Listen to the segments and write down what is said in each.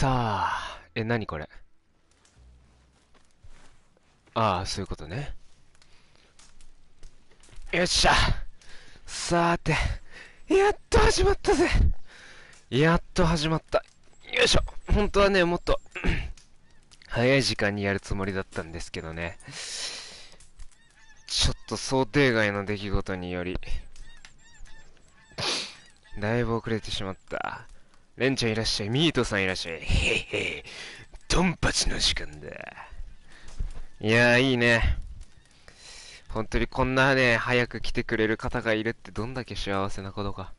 さあ、何これ。ああ、そういうことね。よっしゃ。さーて、やっと始まったぜ。やっと始まった。よいしょ。本当はね、もっと早い時間にやるつもりだったんですけどね。ちょっと想定外の出来事により、だいぶ遅れてしまった。レンちゃんいらっしゃい。ミートさんいらっしゃい。へへ。ドンパチの時間だ。いやー、いいね。本当にこんなね、早く来てくれる方がいるってどんだけ幸せなことか。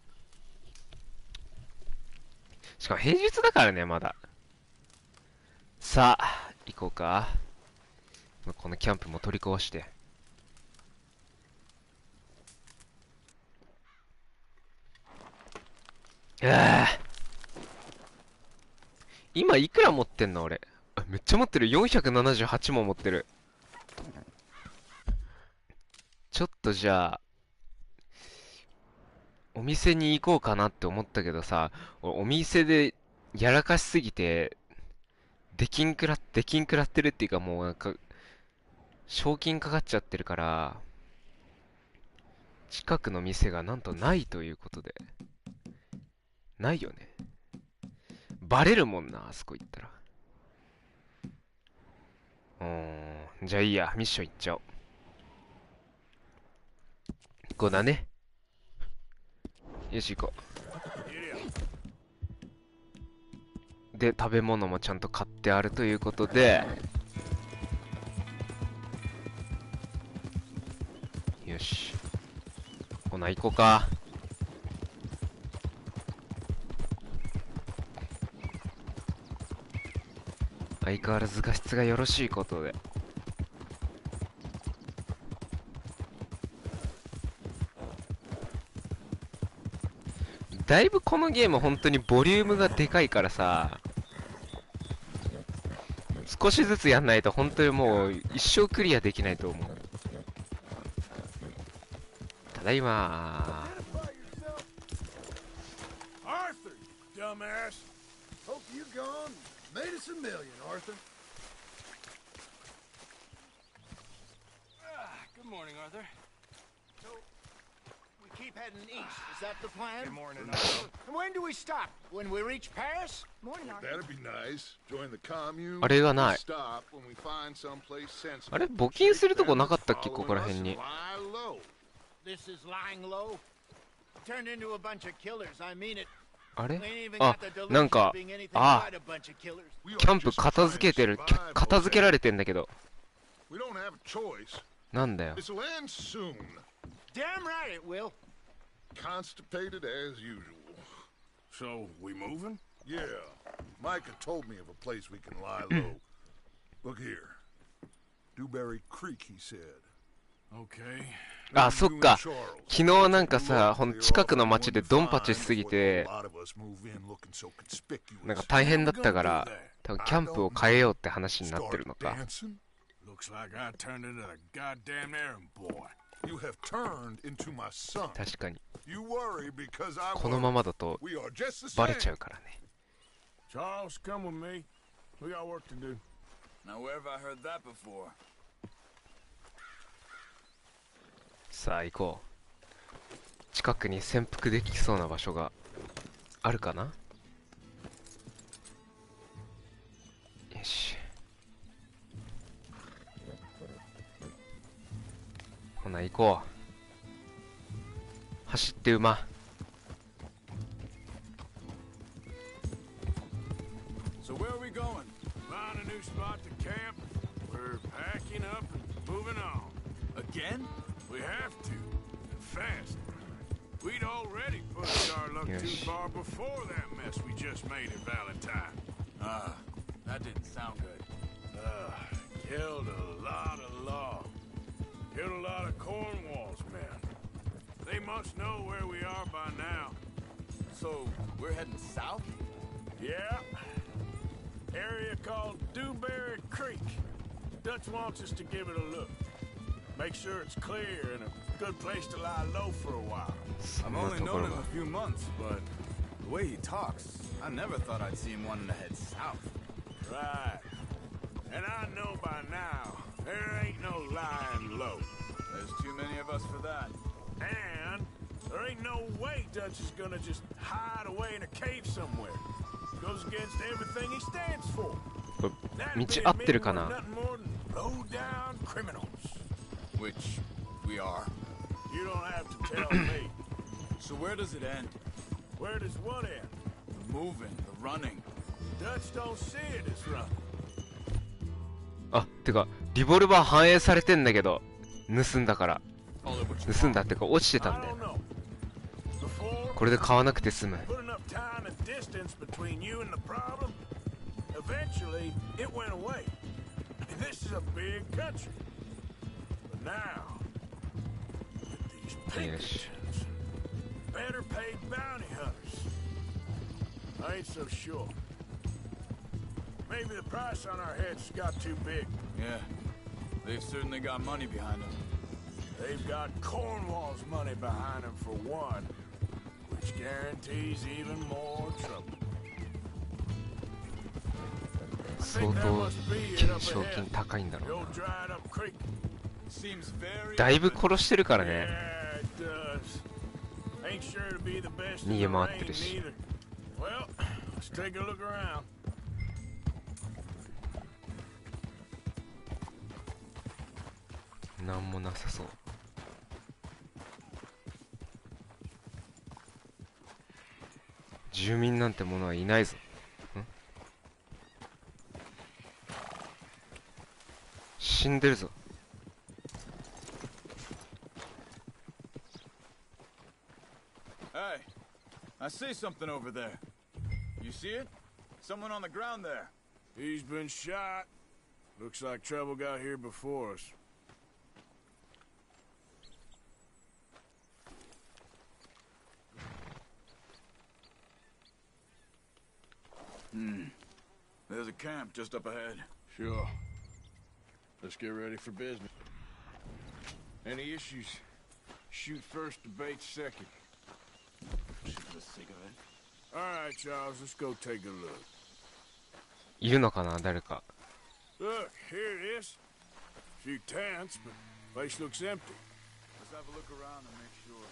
しかも平日だからね、まだ。さあ、行こうか。このキャンプも取り壊して。今いくら持ってんの俺。めっちゃ持ってる。478も持ってる。ちょっとじゃあ、お店に行こうかなって思ったけどさ、お店でやらかしすぎて、出禁食らってるっていうかもうなんか、賞金かかっちゃってるから、近くの店がなんとないということで。ないよね。バレるもんな、あそこ行ったら。じゃあいいや、ミッション行っちゃおう。ここだね。よし、行こう。で、食べ物もちゃんと買ってあるということで、よし。ほな、行こうか。相変わらず画質がよろしいことで。だいぶこのゲーム本当にボリュームがでかいからさ、少しずつやんないと本当にもう一生クリアできないと思う。ただいまKeep heading east. Is that the plan? Good morning, Arthur. And when do we stop? When we reach Paris? Morning, Arthur. That'd be nice. Join the commune. あれがない。 Stop when we find someplace sensible. あれ募金するとこなかったっけここら辺に。 This is lying low. Turned into a bunch of killers. I mean it. あれあ、なんか、あ、キャンプ片付けてる、片付けられてんだけど。なんだよ。 Damn right it will. Constipated as usual. So, we moving? Yeah. Micah told me of a place we can lie low. Look here. Dewberry Creek, he said. Okay. あ、そっか。昨日なんかさ、近くの町でドンパチしすぎて、なんか大変だったから、多分キャンプを変えようって話になってるのか。Looks like I turned into the goddamn errand boy. You have turned into my son. 確かに。 You worry because I このままだとバレちゃうからね。 Charles, come with me. We got work to do. Now where have I heard that before? さあ行こう。近くに潜伏できそうな場所があるかな。よし。ほな行こう。走って馬。So where are we going? Find a new spot to camp. We're packing up and moving on. Again? We have to. And fast. We'd already pushed our luck too far before that mess we just made at Valentine. That didn't sound good. Killed a lot of logs. Killed a lot of Cornwall's men. They must know where we are by now. So, we're heading south? Yeah. Area called Dewberry Creek. Dutch wants us to give it a look. Make sure it's clear and a good place to lie low for a while. I've only known him a few months, but way he talks, I never thought I'd see him wanting to head south. Right. And I know by now, there ain't no lying low. There's too many of us for that. And there ain't no way Dutch is gonna just hide away in a cave somewhere. Goes against everything he stands for. 道合ってるかな？ Nothing more than low down criminals. Which we are. You don't have to tell me. So where does it end? Where does what end? The moving, the running. Dutch don't see it as running. あ、てかリボルバー反映されてんだけど、盗んだから。盗んだってか落ちてたんだよ。これで買わなくて済む。Eventually, it went away. And this is a big country. But now, with these Pinkertons, better paid bounty hunters, I ain't so sure. Maybe the price on our heads got too big. Yeah, they've certainly got money behind them. They've got Cornwall's money behind them for one, which guarantees even more trouble. 相当賞金高いんだろうな。だいぶ殺してるからね。逃げ回ってるし。なんもなさそう。住民なんてものはいないぞ。死んでるぞ。Hey, I see something over there. You see it? Someone on the ground there. He's been shot. Looks like trouble got here before us. There's a camp just up ahead. Sure. Let's get ready for business. Any issues? Shoot first, debate second. Just for the sake of it. All right, Charles, let's go take a look. いるのかな、誰か。Look, here it is. Few tents, but place looks empty. Let's have a look around and make sure.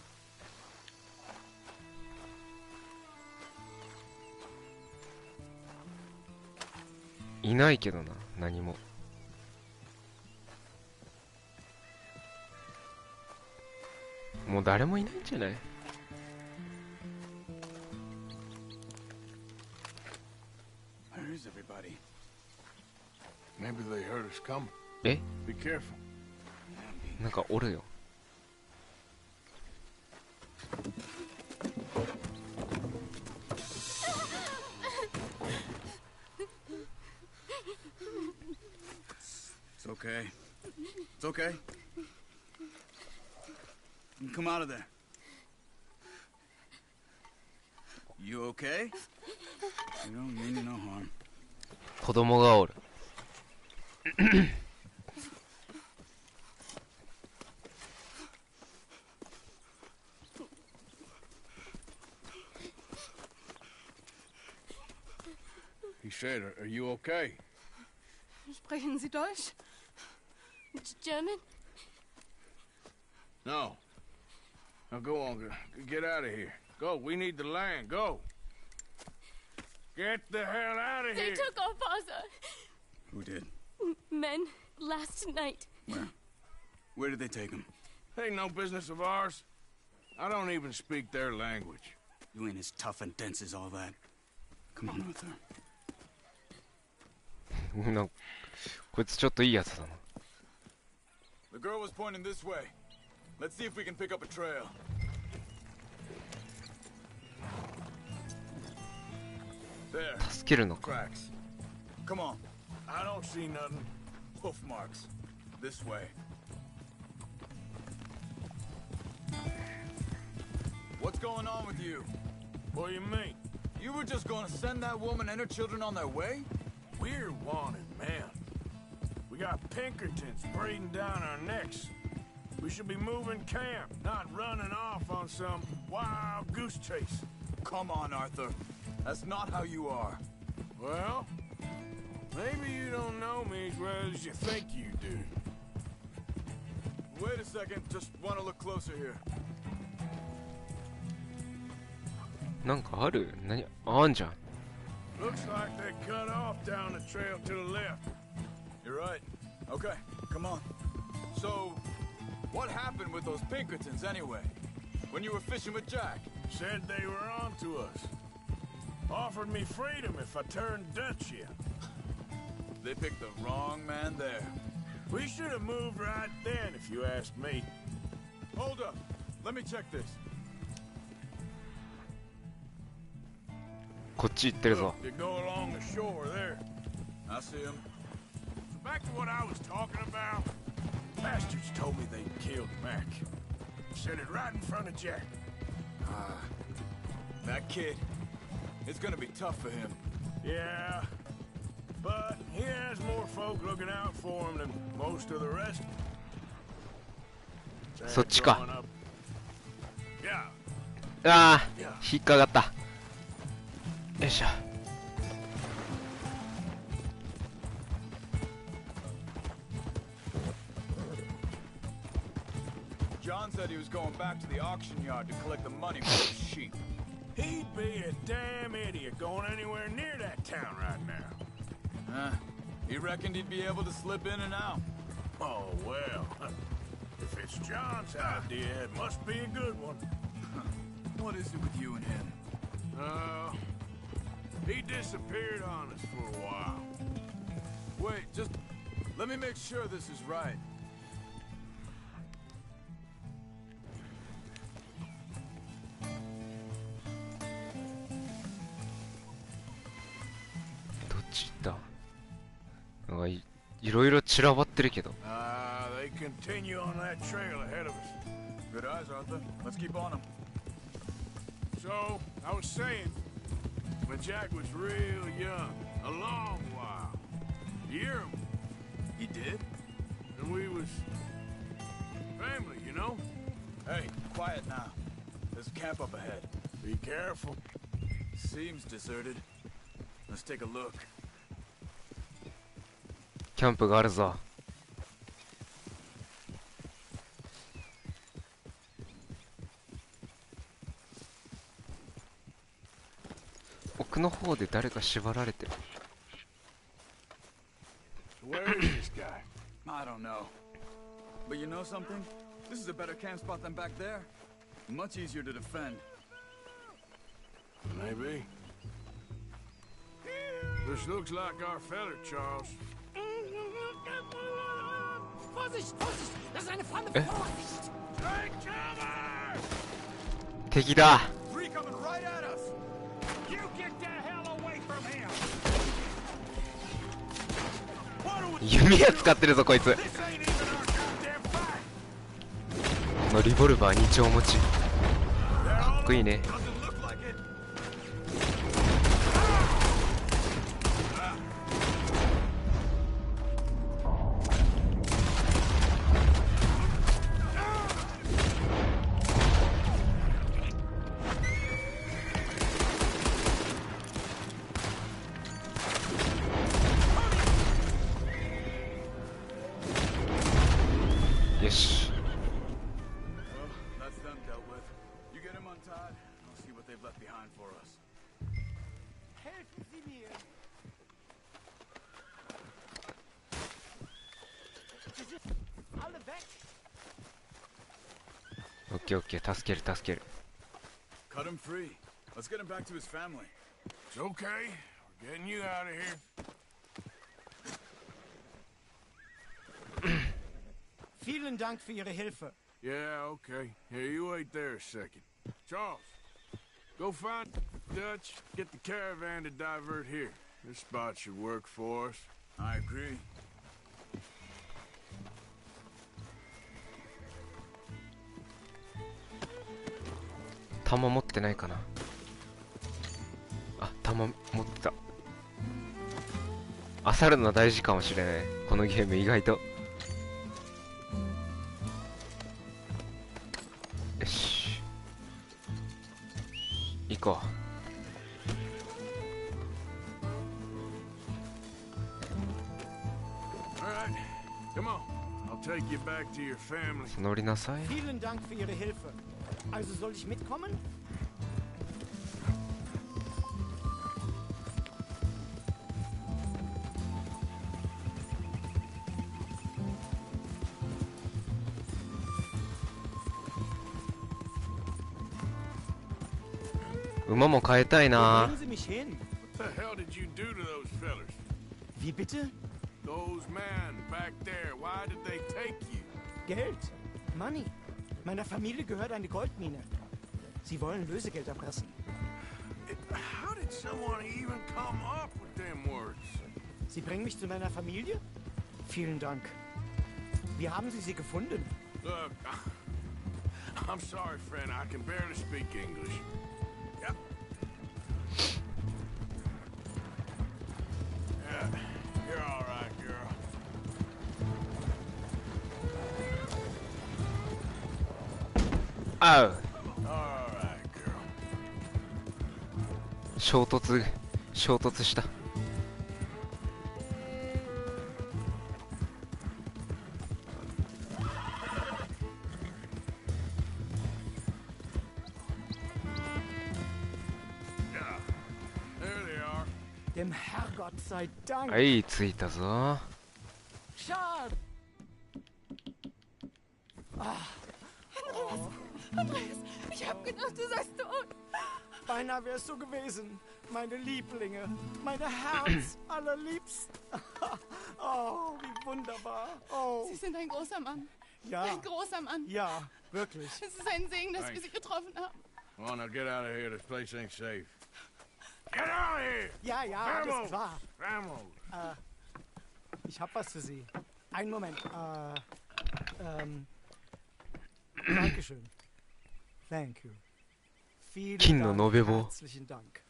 いないけどな、何も。もう誰もいないんじゃない？ Where is everybody? Maybe they heard us coming. え？ Be careful. なんかおるよ。It's okay. It's okay. You come out of there. You okay? You don't mean you no harm. 子供がおる。He said, are you okay? Sprechen Sie Deutsch? German? No. Now go on, get out of here. Go, we need the land, go. Get the hell out of They here. took our father. Who did? Men last night. Where? Where did they take him? Ain't no business of ours. I don't even speak their language. You ain't as tough and dense as all that. Come on, Arthur. なんかこいつちょっといいやつだな。 The girl was pointing this way. Let's see if we can pick up a trail. There. 助けるのか。 Tracks. Come on. I don't see nothing. Hoof marks. This way. What's going on with you? What do you mean? You were just going to send that woman and her children on their way? We're wanted men. We got Pinkertons breathing down our necks. We should be moving camp, not running off on some wild goose chase. come on, Arthur. That's not how you are. Well, maybe you don't know me as well as you think you do. Wait a second, just want to look closer here. なんかある？何？あんじゃん。Looks like they cut off down the trail to the left. You're right. Okay, come on. So, what happened with those Pinkertons anyway? When you were fishing with Jack? Said they were on to us. Offered me freedom if I turned Dutch yet. They picked the wrong man there. We should have moved right then, if you ask me. Hold up. Let me check this. こっち行ってるぞ。 You go along the shore there. I see him. So back to what I was talking about. Bastards told me they killed Mac. Said it right in front of Jack. That kid. It's gonna be tough for him. Yeah, but he has more folk looking out for him than most of the rest. そっちか。 Yeah. ああ、引っかかった。よいしょ。John said he was going back to the auction yard to collect the money for his sheep. He'd be a damn idiot going anywhere near that town right now. He reckoned he'd be able to slip in and out. Oh, well. If it's John's idea, it must be a good one. What is it with you and him? He disappeared on us for a while. Wait, just let me make sure this is right. どっち行った？なんかいろいろ散らばってるけど。They continue on that trail ahead of us. Good eyes, Arthur. Let's keep on him. So, I was saying, when Jack was real young, a long while, a year, He did? and we was family, you know? Hey, quiet now. There's a camp up ahead. Be careful. Seems deserted. Let's take a look. キャンプがあるぞ。奥の方で誰か縛られてる。Where is this guy? I don't know. But you know something? This is a better camp spot than back there. Much easier to defend. Maybe. This looks like our feller, Charles. Vorsicht, Vorsicht! Das ist eine Falle! Vorsicht! Take cover! 敵だ。 Three coming right at us! You get the hell away from him! 弓矢使ってるぞこいつ。 This ain't even our goddamn fight! このリボルバー2丁持ち。かっこいいね。 Doesn't look like it. よし。 Well, that's them dealt with. You get him untied, and I'll see what they've left behind for us. Helfen Sie mir! Sie sind alle weg! オッケーオッケー、助ける助ける。 Cut him free. Let's get him back to his family. It's okay. We're getting you out of here. Vielen Dank für Ihre Hilfe. Yeah, okay. Here, you wait there a second. Charles, go find Dutch, get the caravan to divert here. This spot should work for us. I agree. 弾持ってないかな。あ、弾持ってた。漁るの大事かもしれない。このゲーム意外と。よし。行こう。right, come on. I'll take you back to your family. 乗りなさい。 Vielen Dank für Ihre Hilfe. Also soll ich mitkommen? 馬も変えたい Wo な。 bringen Sie mich hin? What the hell did you do to those fellers? Wie bitte? Those men back there, why did they take you? Geld. Money. Meiner Familie gehört eine Goldmine. Sie wollen Lösegeld erpressen. How did someone even come up with them words? Sie bringen mich zu meiner Familie? Vielen Dank. Wie haben Sie sie gefunden? Look, I'm sorry, friend. I can barely speak English. Yep. Yeah, you're all right, girl. あう。 All right, girl. 衝突した。There they are. Dem Herrgott sei Dank. はい、着いたぞ。 Schade. Andreas, ich hab gedacht, du seist tot. Beinahe wär's so gewesen. Meine Lieblinge. Meine Herz allerliebsten. Oh, wie wunderbar. Oh, Sie sind ein großer Mann. ja. Ein großer Mann. Ja, wirklich. Es ist ein Segen, dass wir Thanks. Sie getroffen haben. Come on, now get out of here. This place ain't safe. Get out of here! Ja, ja, alles Vamos! klar. Vamos! Ich hab was für Sie. Einen Moment. Dankeschön. Thank you. Vielen 金の Dank. 延べ棒。 Herzlichen Dank.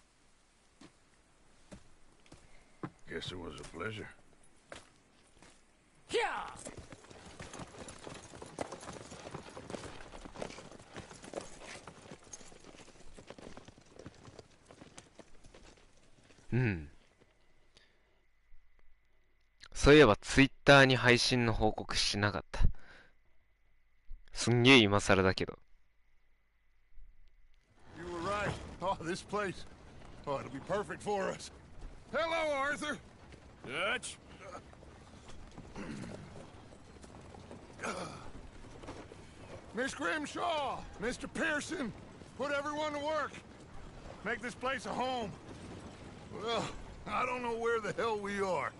Guess it was a pleasure. Ja! うん。そういえばツイッターに配信の報告しなかった。すんげえ今更だけど。You were right. Oh, this place. Oh, it'll be perfect for us. Hello, Arthur. Dutch. Miss Grimshaw, Mr. Pearson, put everyone to work. Make this place a home. Well, I don't know where the hell we are,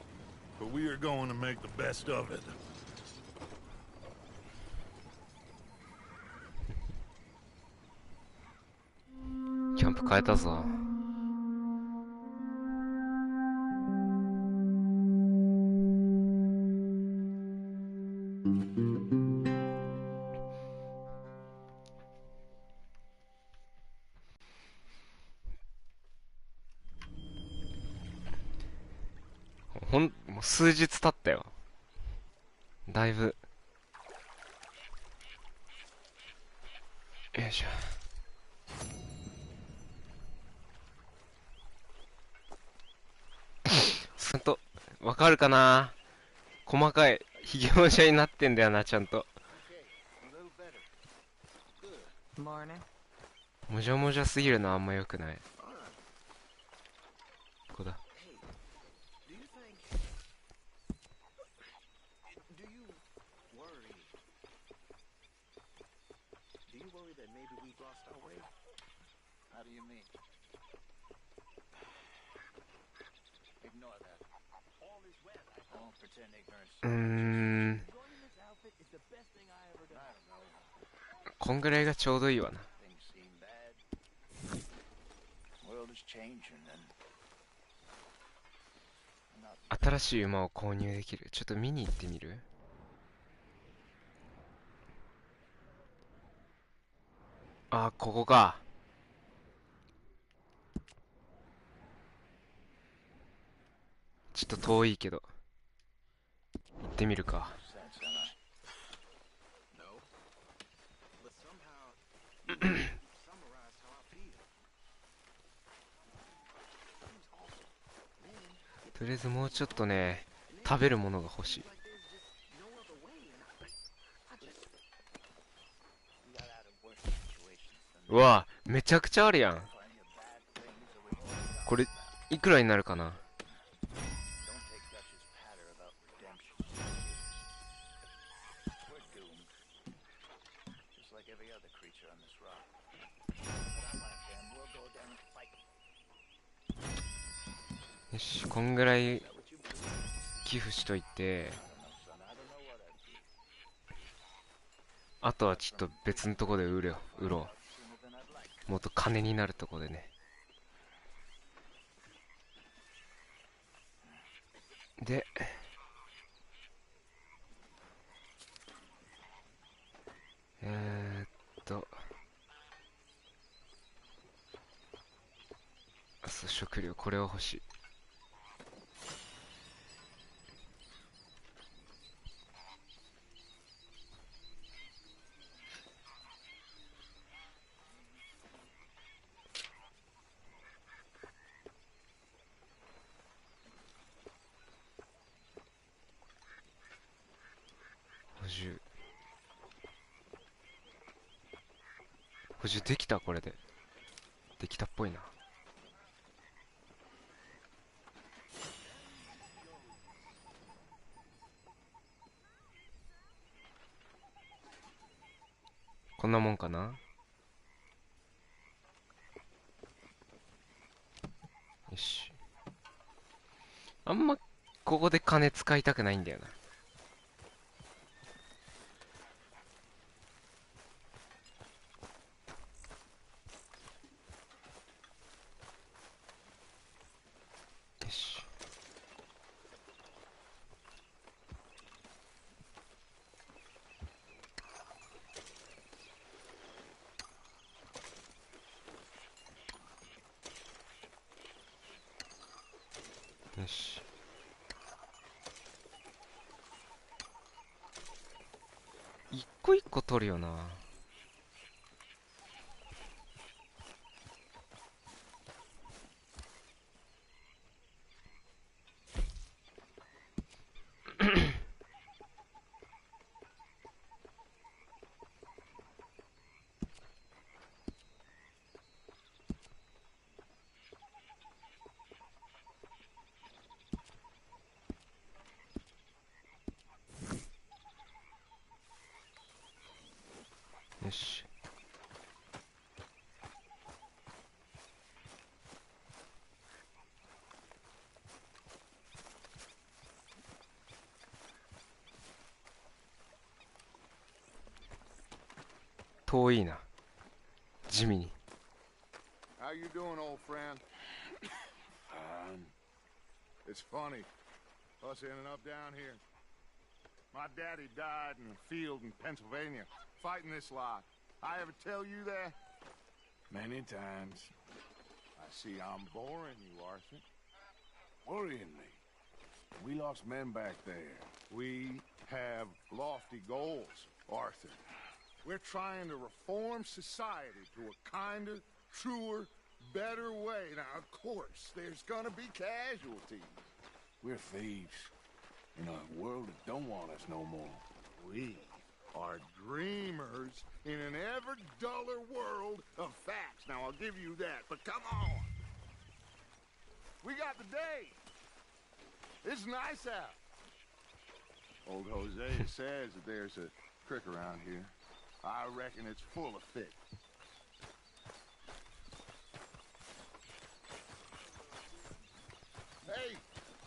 but we are going to make the best of it. キャンプ変えたぞ。もう数日経ったよ。だいぶ。よいしょ。ちゃんと、わかるかな？細かい、ひげもじゃになってんだよな、ちゃんと。もじゃもじゃすぎるのはあんま良くない。ここだ。こんぐらいがちょうどいいわな。新しい馬を購入できる。ちょっと見に行ってみる？あ、ここか。ちょっと遠いけど行ってみるか。とりあえずもうちょっとね、食べるものが欲しい。うわ、めちゃくちゃあるやん。これいくらになるかな。よし、こんぐらい寄付しといて、あとはちょっと別のとこで売ろう。もっと金になるとこでね。で、そう、食料、これは欲しい。補充できた。これでできたっぽいな。こんなもんかな。よし。あんまここで金使いたくないんだよな。よし。よし。一個一個取るよな。よし。遠いな、地味に。 How you doing, old friend? It's funny, us ending up down here. My daddy died in a field in Pennsylvania, fighting this lot. I ever tell you that? Many times. I see I'm boring you, Arthur. Worrying me. We lost men back there. We have lofty goals, Arthur. We're trying to reform society to a kinder, truer, better way. Now, of course, there's gonna be casualties. We're thieves in a world that don't want us no more. We are dreamers in an ever duller world of facts. Now, I'll give you that, but come on. We got the day. It's nice out. Old Jose says that there's a creek around here. I reckon it's full of fish. Hey,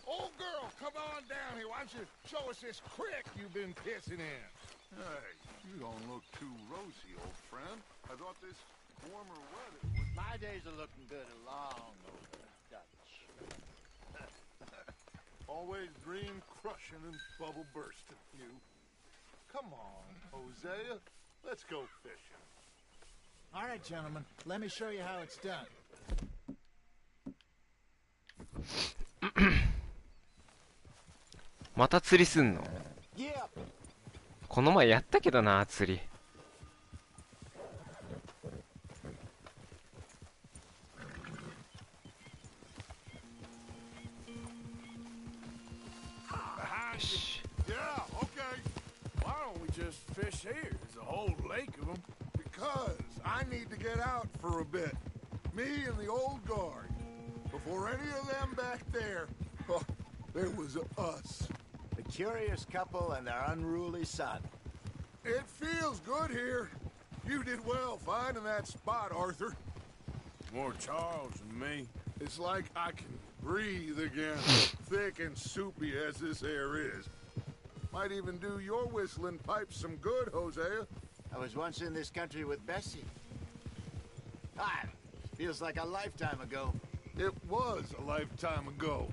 old girl, come on down here. Why don't you show us this creek you've been pissing in? Hey, you don't look too rosy, old friend. I thought this warmer weather would... My days are looking good along over Dutch. Always dream crushing and bubble bursting, you. Come on, Hosea. Let's go fishing. All right, gentlemen. Let me show you how it's done. また釣りすんの？ Yeah. この前やったけどな、釣り。よし。 Yeah, okay. Why don't we just fish here? There's a whole lake of them. because I need to get out for a bit. Me and the old guard. Before any of them back there, oh, there was us. The curious couple and their unruly son. It feels good here. You did well finding that spot, Arthur. More Charles than me. It's like I can breathe again, thick and soupy as this air is. Might even do your whistling pipes some good, Hosea. I was once in this country with Bessie. Feels like a lifetime ago. It was a lifetime ago.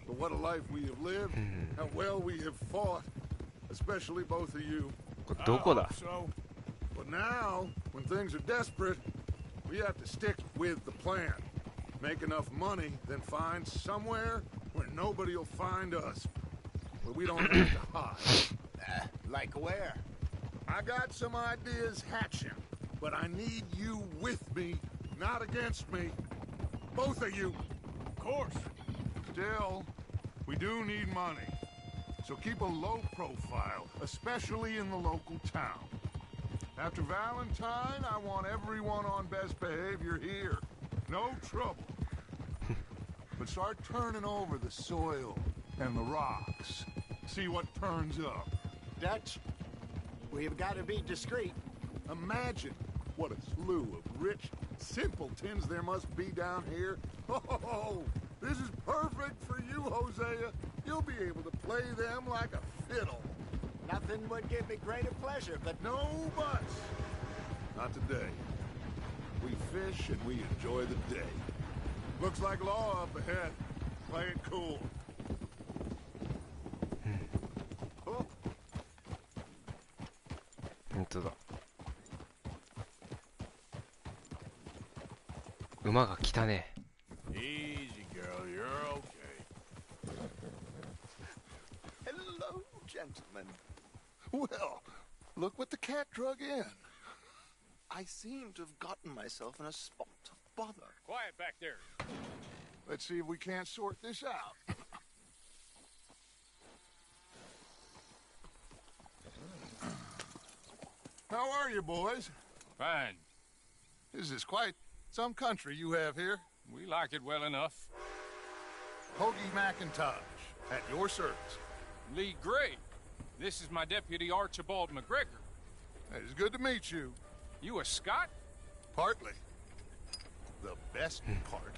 But what a life we have lived, how well we have fought. Especially both of you. これどこだ？ So, But now, when things are desperate, we have to stick with the plan. Make enough money, then find somewhere where nobody will find us. Where we don't have to hide. Like where? I got some ideas hatching, but I need you with me, not against me. Both of you. of course. Still, we do need money. So keep a low profile, especially in the local town. After Valentine, I want everyone on best behavior here. No trouble. But start turning over the soil and the rocks. See what turns up. Dutch, we've got to be discreet. Imagine what a slew of rich simpletons there must be down here. Oh, this is perfect for you, Hosea. You'll be able to play them like a fiddle. Nothing would give me greater pleasure, but No buts. Not today. We fish and we enjoy the day. Looks like law up ahead. Play it cool. oh, 本当だ。馬が来たね。 Easy, girl. You're okay. hello, gentlemen. Well, look what the cat drug in. I seem to have gotten myself in a spot of bother. Quiet back there. Let's see if we can't sort this out. How are you, boys? Fine. This is quite some country you have here. We like it well enough. Hoagie McIntosh, at your service. Lee Gray. This is my deputy Archibald McGregor. It's good to meet you. You a Scot? Partly. The best part.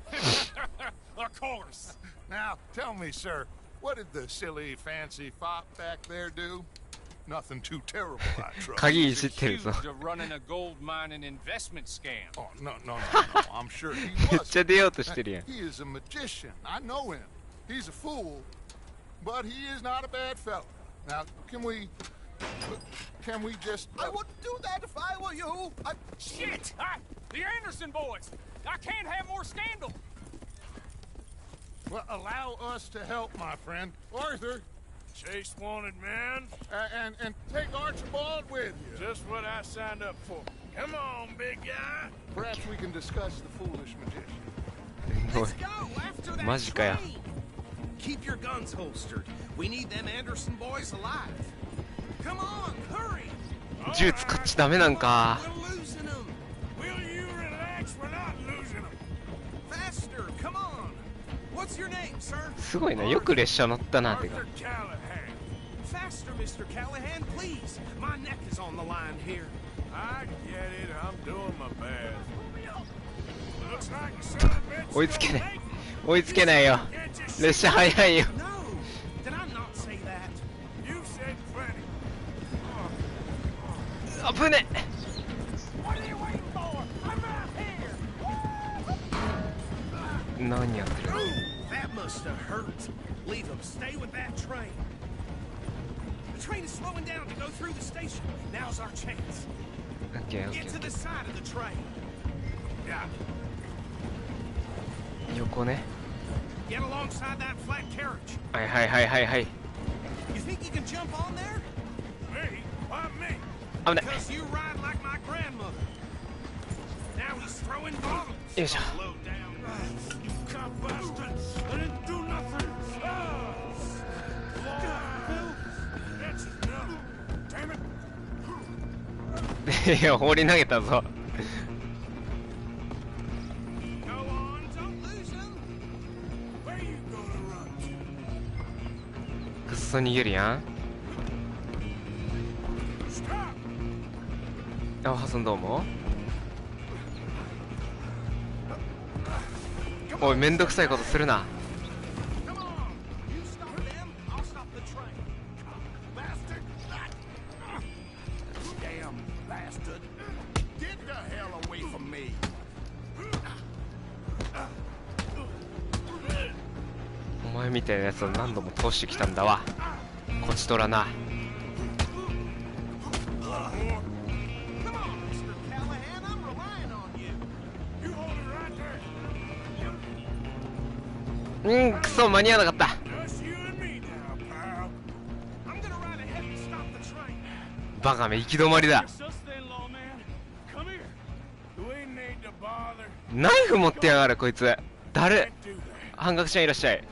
Of course. Now, tell me, sir, what did the silly, fancy fop back there do? Nothing too terrible, I trust. 鍵いじってるぞ。 Accused of running a gold mining investment scam. Oh, no. I'm sure he めっ was. ちゃ出ようとしてるやん。 He is a magician. I know him. He's a fool, but he is not a bad fellow. Now, can we just... I wouldn't do that if I were you. Shit! The Anderson boys! I can't have more scandal! well, allow us to help, my friend. Arthur, Chase wanted man. and take Archibald with you. Just what I signed up for. Come on, big guy. Perhaps we can discuss the foolish magician. おい Let's go after that マジかよ。 train. Keep your guns holstered. We need them Anderson boys alive. Come on, hurry. 銃使っちゃダメなんか。 We're losing them. Will you relax? We're not losing them. Faster, come on. What's your name, sir? すごいな。よく列車乗ったなってか。 Arthur Callahan. Faster, Mr. Callahan, please. My neck is on the line here. I get it. I'm doing my best. Looks like the son of a bitch 追いつけ still ない。 making. 追いつけないよ。 Can't you see? 列車速いよ。 No, did I not say that? You said plenty. あぶね。 What are you waiting for? I'm out here. 何やってる？ That must have hurt. Leave them. Stay with that train. The train is slowing down to go through the station. Now's our chance. オッケーオッケ Get ー to the side of the train. Yeah. 横ね。 Get alongside that flat carriage. はいはいはいはいはい。 You think you can jump on there? Me? Why me? 危ない。 Because you ride like my grandmother. Now he's throwing bottles. よいしょ。 Low down. You cop bastards! I didn't do nothing! That's enough! Damn it! いや、放り投げたぞ。 Go on, don't lose him. Where you gonna run to? くっそ逃げるやん。 Stop! あ、ハソンどうも。おい、めんどくさいことするな。 Come on. You stop them, I'll stop the train. Bastard! Damn bastard! Get the hell away from me! お前みたいなやつを何度も通してきたんだわ。こちとらな。 Come on, Mr. Callahan, I'm relying on you. You hold it right there! くそ、間に合わなかった。 Just you and me now, pal. I'm gonna ride ahead and stop the train. バカめ、行き止まりだ。 Sus then, lawman. Come here. You ain't need to bother. ナイフ持ってやがる、こいつ。誰？ Can't do that. 半額ちゃんいらっしゃい。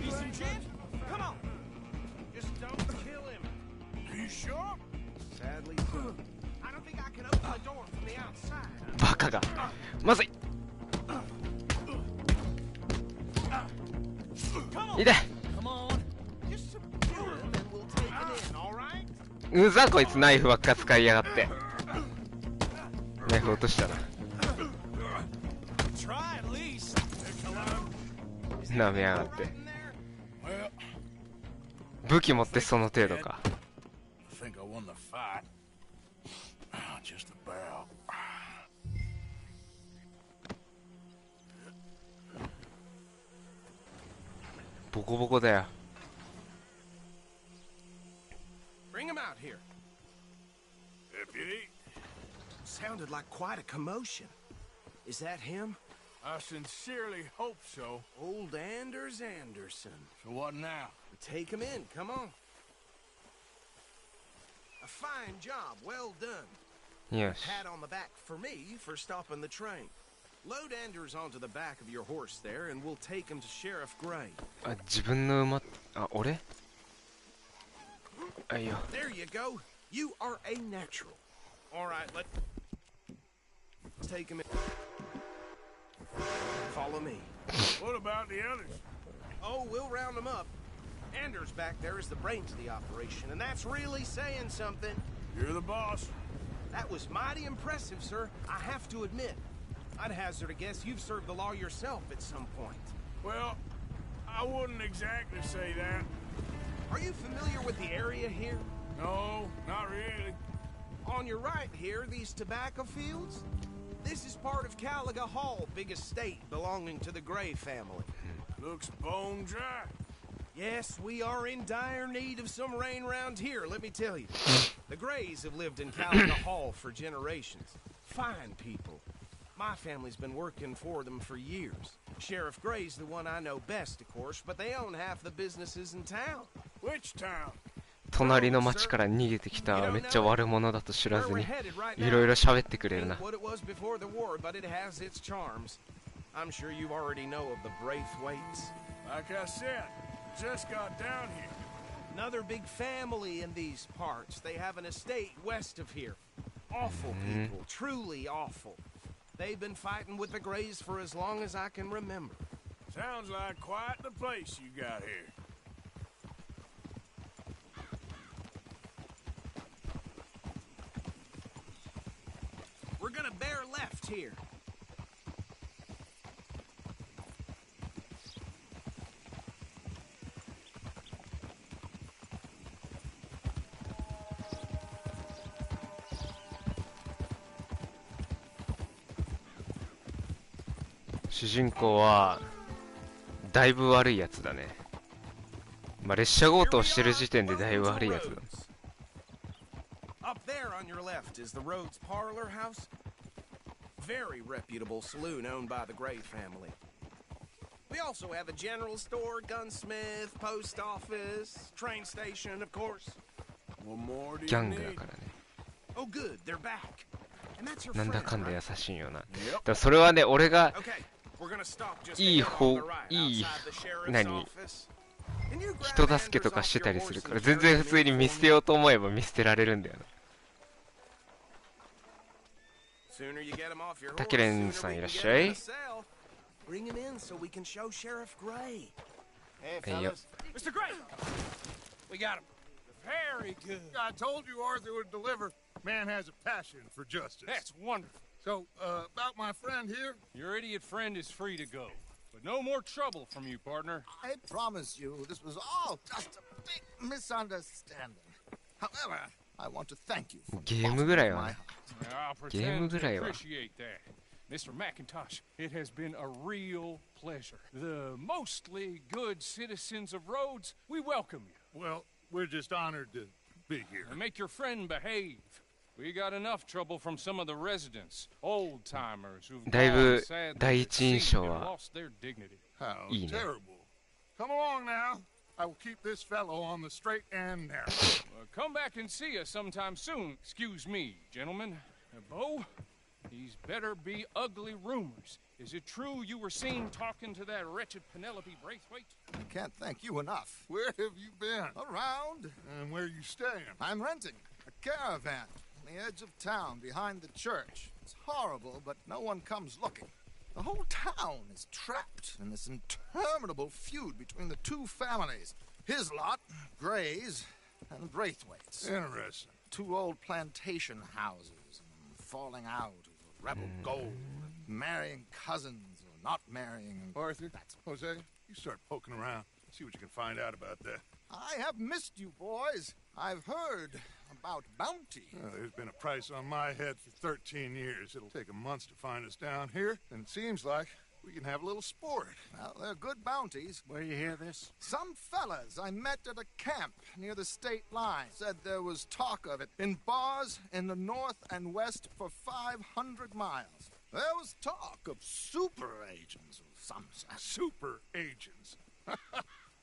Decent gent? Come on. Just don't kill him. You sure? Sadly, so. I don't think I can open the door from the outside. バカが。まずい。 Come on. 痛い。 Come on. Just subdue him and we'll take him in, all right? うざ、こいつナイフばっか使いやがって。ナイフ落としたな。 Try at least. なめやがって。 Well, 武器持ってその程度か。 I think I won the fight. Just about. ボコボコだよ。 Bring him out here. Deputy, Sounded like quite a commotion. Is that him? I sincerely hope so. Old Anders Anderson. So what now? Take him in, come on. A fine job, well done. よし。 Pat on the back for me for stopping the train. Load Anders onto the back of your horse there and we'll take him to Sheriff Gray. あ、自分の馬、あ、俺？あ、いいよ。 There you go. You are a natural. All right, let's take him in. Follow me. What about the others? Oh, we'll round them up. Anders back there is the brains of the operation, and that's really saying something. You're the boss. That was mighty impressive, sir. I have to admit. I'd hazard a guess you've served the law yourself at some point. Well, I wouldn't exactly say that. Are you familiar with the area here? No, not really. On your right here, these tobacco fields? This is part of Caliga Hall, big estate belonging to the Gray family. Looks bone dry. Yes, we are in dire need of some rain round here, let me tell you. The Grays have lived in Caliga Hall for generations. Fine people. My family's been working for them for years. Sheriff Gray's the one I know best, of course, but they own half the businesses in town. Which town? 隣の町から逃げてきためっちゃ悪者だと知らずにいろいろ喋ってくれるな。 What it was before the war, but it has its charms. I'm sure you already know of the Braithwaites. Like I said, just got down here. Another big family in these parts. They have an estate west of here. Awful people, truly awful. They've been fighting with the Grays for as long as I can remember. Sounds like quite the place you got here. We're gonna bear left here.「主人公はだいぶ悪いやつだね。まあ列車強盗してる時点でだいぶ悪いやつだ。 Up there on your left is the Rhodes Parlor House. Very reputable saloon owned by the Gray family. We also have a general store, gunsmith, post office, train station, of course. What more do ギャ you ングだ need? からね。 Oh, good, they're back. And that's your なんだ friend, かんだ優 right? しいよな。だからそれはね、俺が Okay, we're gonna stop just いい ahead 方 on the right いい outside the sheriff's 何 office. 人助けとかしてたりするから、全然普通に見捨てようと思えば見捨てられるんだよな。タケレンさんいらっしゃい。はいよ。 Mr. Gray! We got him. Very good. I told you Arthur would deliver. Man has a passion for justice. That's wonderful. So, about my friend here? Your idiot friend is free to go. But no more trouble from you, partner. I promise you this was all just a big misunderstanding. However, I want to thank you for ゲームぐらいは my ね。 I'll Game pretend toぐらいは。 appreciate that. Mr. McIntosh, it has been a real pleasure. The mostly good citizens of Rhodes, we welcome you. Well, we're just honored to be here. And make your friend behave. We got enough trouble from some of the residents, old-timers who've だいぶ gone sadly 第一印象 and は lost their dignity. How いいね。 terrible. Come along now. I will keep this fellow on the straight and narrow. Come back and see us sometime soon. Excuse me, gentlemen. Bo, these better be ugly rumors. Is it true you were seen talking to that wretched Penelope Braithwaite? I can't thank you enough. Where have you been? Around, And where are you staying? I'm renting a caravan on the edge of town behind the church. It's horrible, but no one comes looking. The whole town is trapped in this interminable feud between the two families. His lot, Gray's, and Braithwaite's. Interesting. Two old plantation houses, falling out of rebel gold, marrying cousins or not marrying. Arthur, Jose, you start poking around. See what you can find out about that. I have missed you, boys. I've heard about bounty. There's been a price on my head for 13 years. It'll take a month to find us down here, and it seems like we can have a little sport. Well, they're good bounties. Where you hear this? Some fellas I met at a camp near the state line said there was talk of it in bars in the north and west for 500 miles. There was talk of super agents of some sort. Super agents.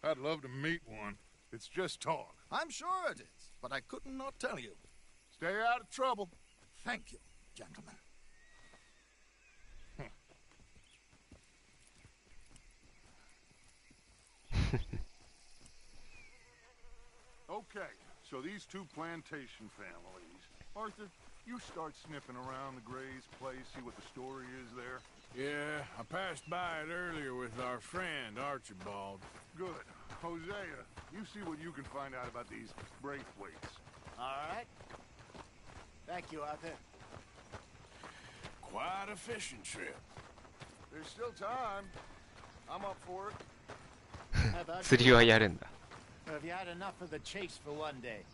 I'd love to meet one. It's just talk. I'm sure it is, but I could not tell you. Stay out of trouble. Thank you, gentlemen. Okay, so these two plantation families. Arthur, you start sniffing around the Gray's place, see what the story is there. Yeah, I passed by it earlier with our friend, Archibald. Good. Hosea, you see what you can find out about these Braithwaites. All right. Thank you, Arthur. Quite a fishing trip. There's still time. I'm up for it. 釣りはやるんだ。 Have you had enough of the chase for one day?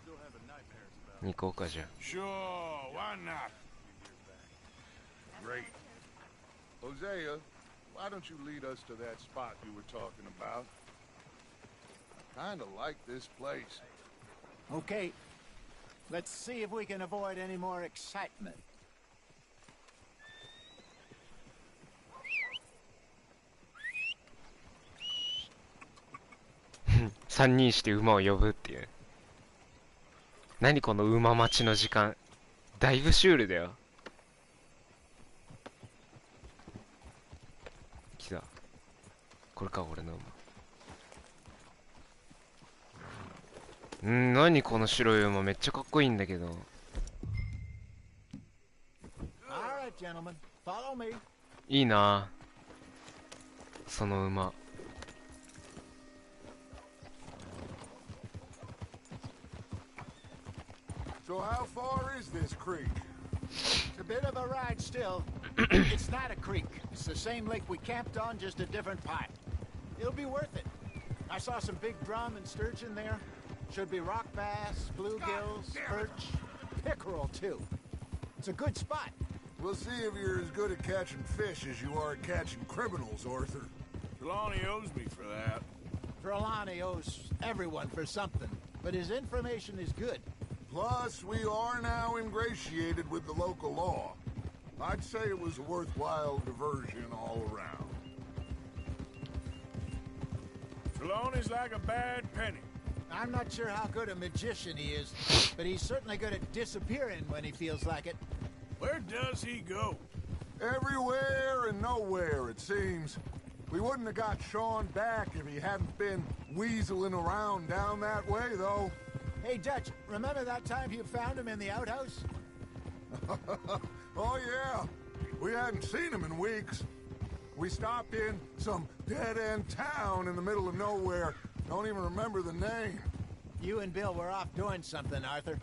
Still having nightmares about 行こうかじゃあ。 Sure, why not? Great. Hosea, why don't you lead us to that spot you were talking about? I kinda like this place. Okay. Let's see if we can avoid any more excitement. 3人して馬を呼ぶっていう。何この馬待ちの時間。だいぶシュールだよ。来た。これか、俺の馬。何この白い馬、めっちゃかっこいいんだけど。All right, gentlemen. Follow me. いいなその馬。So how far is this creek? It's a bit of a ride still. It's not a creek. It's the same lake we camped on, just a different part. It'll be worth it. I saw some big drum and sturgeon there. Should be rock bass, bluegills, perch, pickerel too. It's a good spot. We'll see if you're as good at catching fish as you are at catching criminals, Arthur. Trelawney owes me for that. Trelawney owes everyone for something, but his information is good. Plus, we are now ingratiated with the local law. I'd say it was a worthwhile diversion all around. Trelawney's like a bad penny. I'm not sure how good a magician he is, but he's certainly good at disappearing when he feels like it. Where does he go? Everywhere and nowhere, it seems. We wouldn't have got Sean back if he hadn't been weaseling around down that way, though. Hey, Dutch, remember that time you found him in the outhouse? Oh, yeah. We hadn't seen him in weeks. We stopped in some dead-end town in the middle of nowhere. Don't even remember the name. You and Bill were off doing something, Arthur.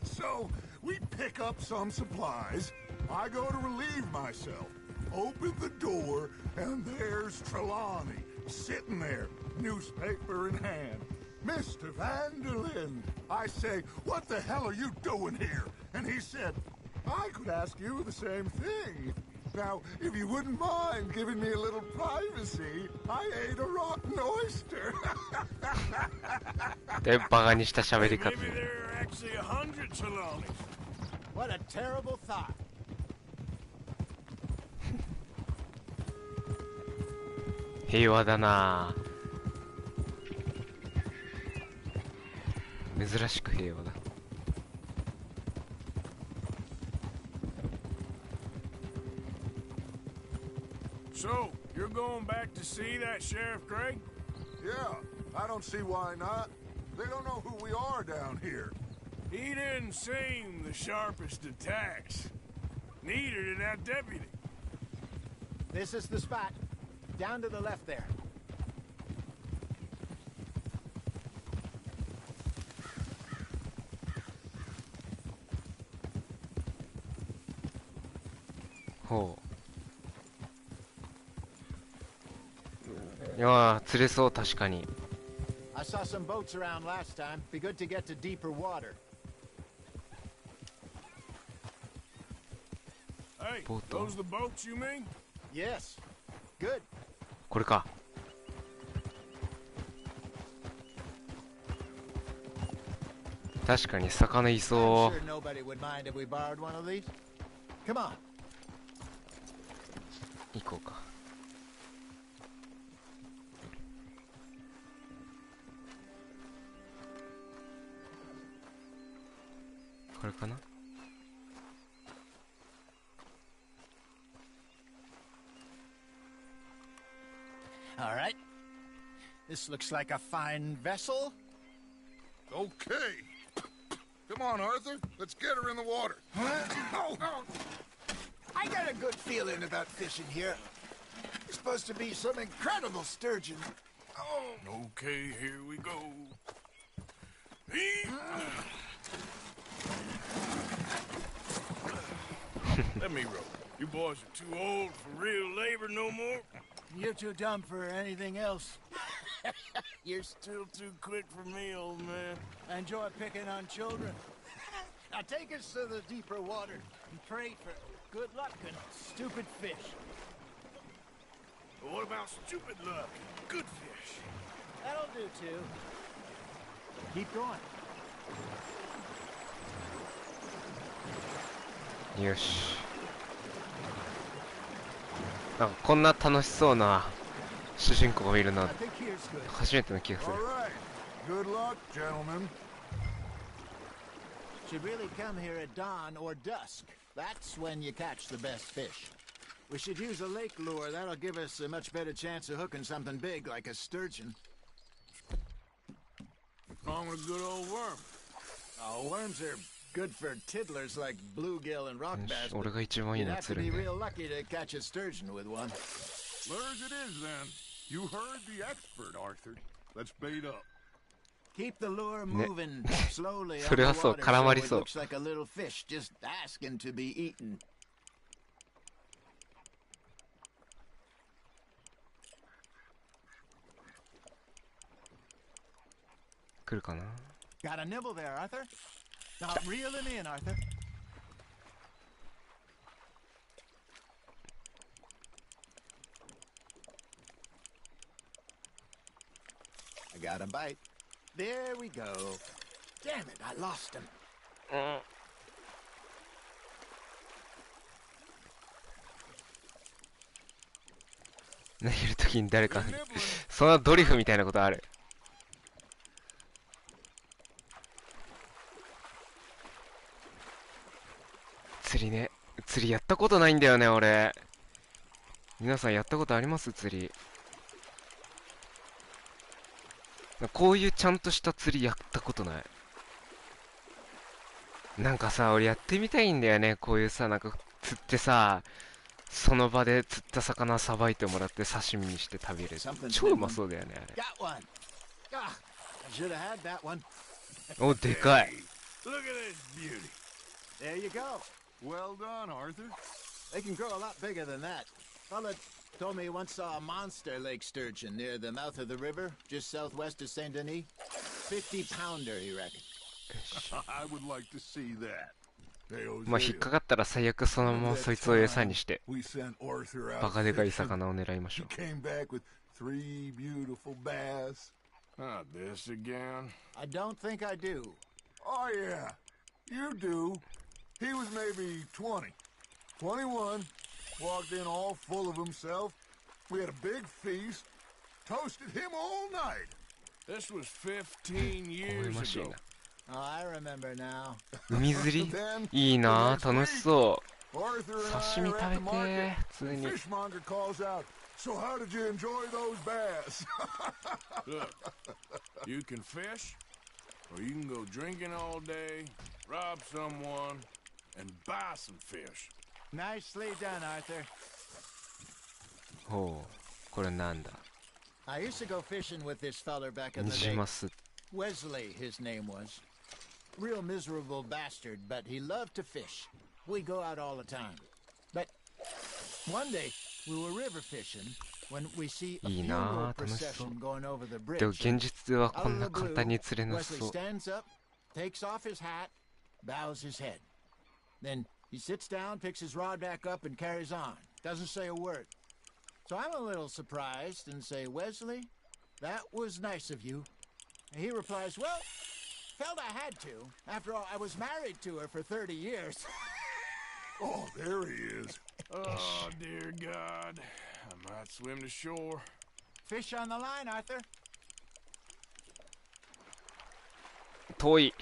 So, we pick up some supplies. I go to relieve myself. Open the door, and there's Trelawney, sitting there, newspaper in hand. Mr. Vanderlyn. I say, what the hell are you doing here? And he said, I could ask you the same thing. Now, if you wouldn't mind giving me a little privacy, I ate a rotten oyster. で、バカにした喋り方。 Maybe there are actually 100 Trelawneys. What a terrible thought. 平和だなぁ。珍しく平和だ。So, you're going back to see that Sheriff Craig? Yeah, I don't see why not. They don't know who we are down here. He didn't seem the sharpest attacks. Neither did that deputy. This is the spot. Down to the left there.ほう。いやー、釣れそう、確かに。 I saw some boats around last time. Be good to get to deeper water. Hey, Boat. those the boats you mean? Yes. Good. これか。確かに魚い I'm そ sure nobody would mind if we borrowed one of these. Come on. う。行こうか。これかな。 All right. This looks like a fine vessel. Okay. Come on, Arthur. Let's get her in the water. Oh, I got a good feeling about fishing here. It's supposed to be some incredible sturgeon. Oh. Okay, here we go. Let me row. You boys are too old for real labor no more. You're too dumb for anything else. You're still too quick for me, old man. I enjoy picking on children. Now take us to the deeper water and pray for good luck and stupid fish. But what about stupid luck and good fish? That'll do too. Keep going. よし。なんかこんな楽しそうな主人公を見るの I think here's good. 初めての気がする。 All right. Good luck, gentlemen. Should really come here at dawn or dusk. That's when you catch the best fish. We should use a lake lure. That'll give us a much better chance of hooking something big like a sturgeon. Wrong with a good old worm. Oh, worms are good for tiddlers like bluegill and rock よし、 bass. 俺 But が一番いい you'd の have to 釣る be んだ。 real lucky to catch a sturgeon with one. Lures it is, then. You heard the expert, Arthur. Let's bait up. Keep the lure moving slowly それはそう、 underwater 絡ま so り it そう。 looks like a little fish just asking to be eaten. 来るかな。 Got a nibble there, Arthur. Now reel him in, Arthur. I got a bite. There we go. Damn it, I lost him. 投げるときに誰かそんなドリフみたいなことある。釣りね、釣りやったことないんだよね俺。皆さんやったことあります？釣り。こういうちゃんとした釣りやったことない。なんかさ、俺やってみたいんだよね。こういうさ、なんか釣ってさ、その場で釣った魚さばいてもらって刺身にして食べる。超うまそうだよね、あれ。Got one. Ah, I should have had that one. お、でかい。 Look at this beauty. There you go. Well done, Arthur. They can grow a lot bigger than that. Fella told me he once saw a monster lake sturgeon near the mouth of the river, just southwest of Saint Denis. 50-pounder, he reckoned. I would like to see that. Hey, まあ引っ Hosea, かかったら最悪そのままそいつを餌にして we sent Arthur バ out カでかい fishing. 魚を狙いましょ He came back with 3 beautiful bass. Not this again. I don't think I do. Oh, yeah. You do. He was maybe 20. 21. Walked in all full of himself. We had a big feast. Toasted him all night. This was 15 う。微笑 years ましい ago. な。 Oh, I remember now. 海釣り Then いいなぁ、楽しそ Arthur う。 and 刺 I 身 are 食 at べ the て market. 普通 The に。 fishmonger calls out, "So how did you enjoy those bass?" Look, you can fish, or you can go drinking all day, rob someone, and buy some fish. Nicely done, Arthur. ほう、これなんだ。 I used to go fishing with this feller back in ニ the ジ day. マス。 Wesley, his name was. Real miserable bastard, but he loved to fish. We go out all the time. But one day, we were river fishing when we see a いい funeral なぁ、楽しそう。 procession going over the でも bridge. 現実では Out こん of な the 簡 blue, 単に釣れな Wesley そう。 stands up, takes off his hat, bows his head. Then he sits down, picks his rod back up, and carries on. Doesn't say a word. So I'm a little surprised and say, Wesley, that was nice of you. And he replies, well, felt I had to. After all, I was married to her for 30 years. Oh, there he is. Oh, dear God. I might swim to shore. Fish on the line, Arthur. 遠い。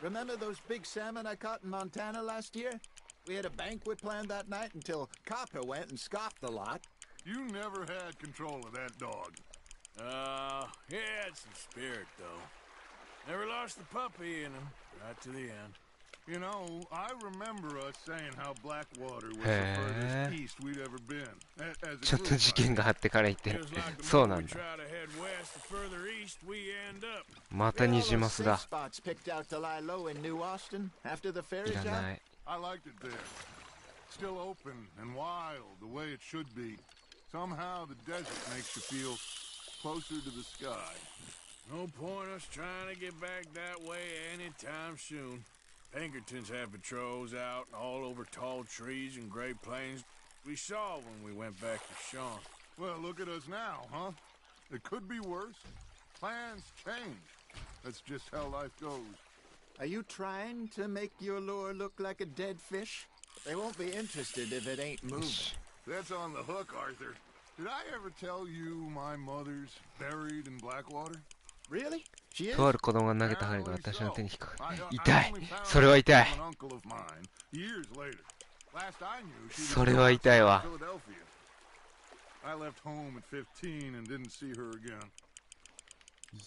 Remember those big salmon I caught in Montana last year? We had a banquet planned that night until Copper went and scoffed the lot. You never had control of that dog. He had some spirit, though. Never lost the puppy in him, right to the end. You know, I remember us saying how Blackwater was the へ furthest え。 east we'd ever been. As ちょ a っと group, 事 I 件があってから言ってる。 Feels like the そう more な we んだ。 try to head west, the further east we end up. また All ニジ those マス safe だ。 spots picked out to lie low in New Austin after the い ferry ら job. ない。 I liked it there. Still open and wild, the way it should be. Somehow the desert makes you feel closer to the sky. No point us trying to get back that way anytime soon. Pinkertons have patrols out all over tall trees and Great Plains. We saw when we went back to Sean. Well, look at us now, huh? It could be worse. Plans change. That's just how life goes. Are you trying to make your lure look like a dead fish? They won't be interested if it ain't moving. That's on the hook, Arthur. Did I ever tell you my mother's buried in Blackwater? Really? She is? とある子供が投げた針が Apparently 私の so. 手に引っかか I る。 only 痛い。 found それは out 痛い。 from an uncle of mine years later. Last I knew, she was それは痛いわ。 in Philadelphia. I left home at 15 and didn't see her again.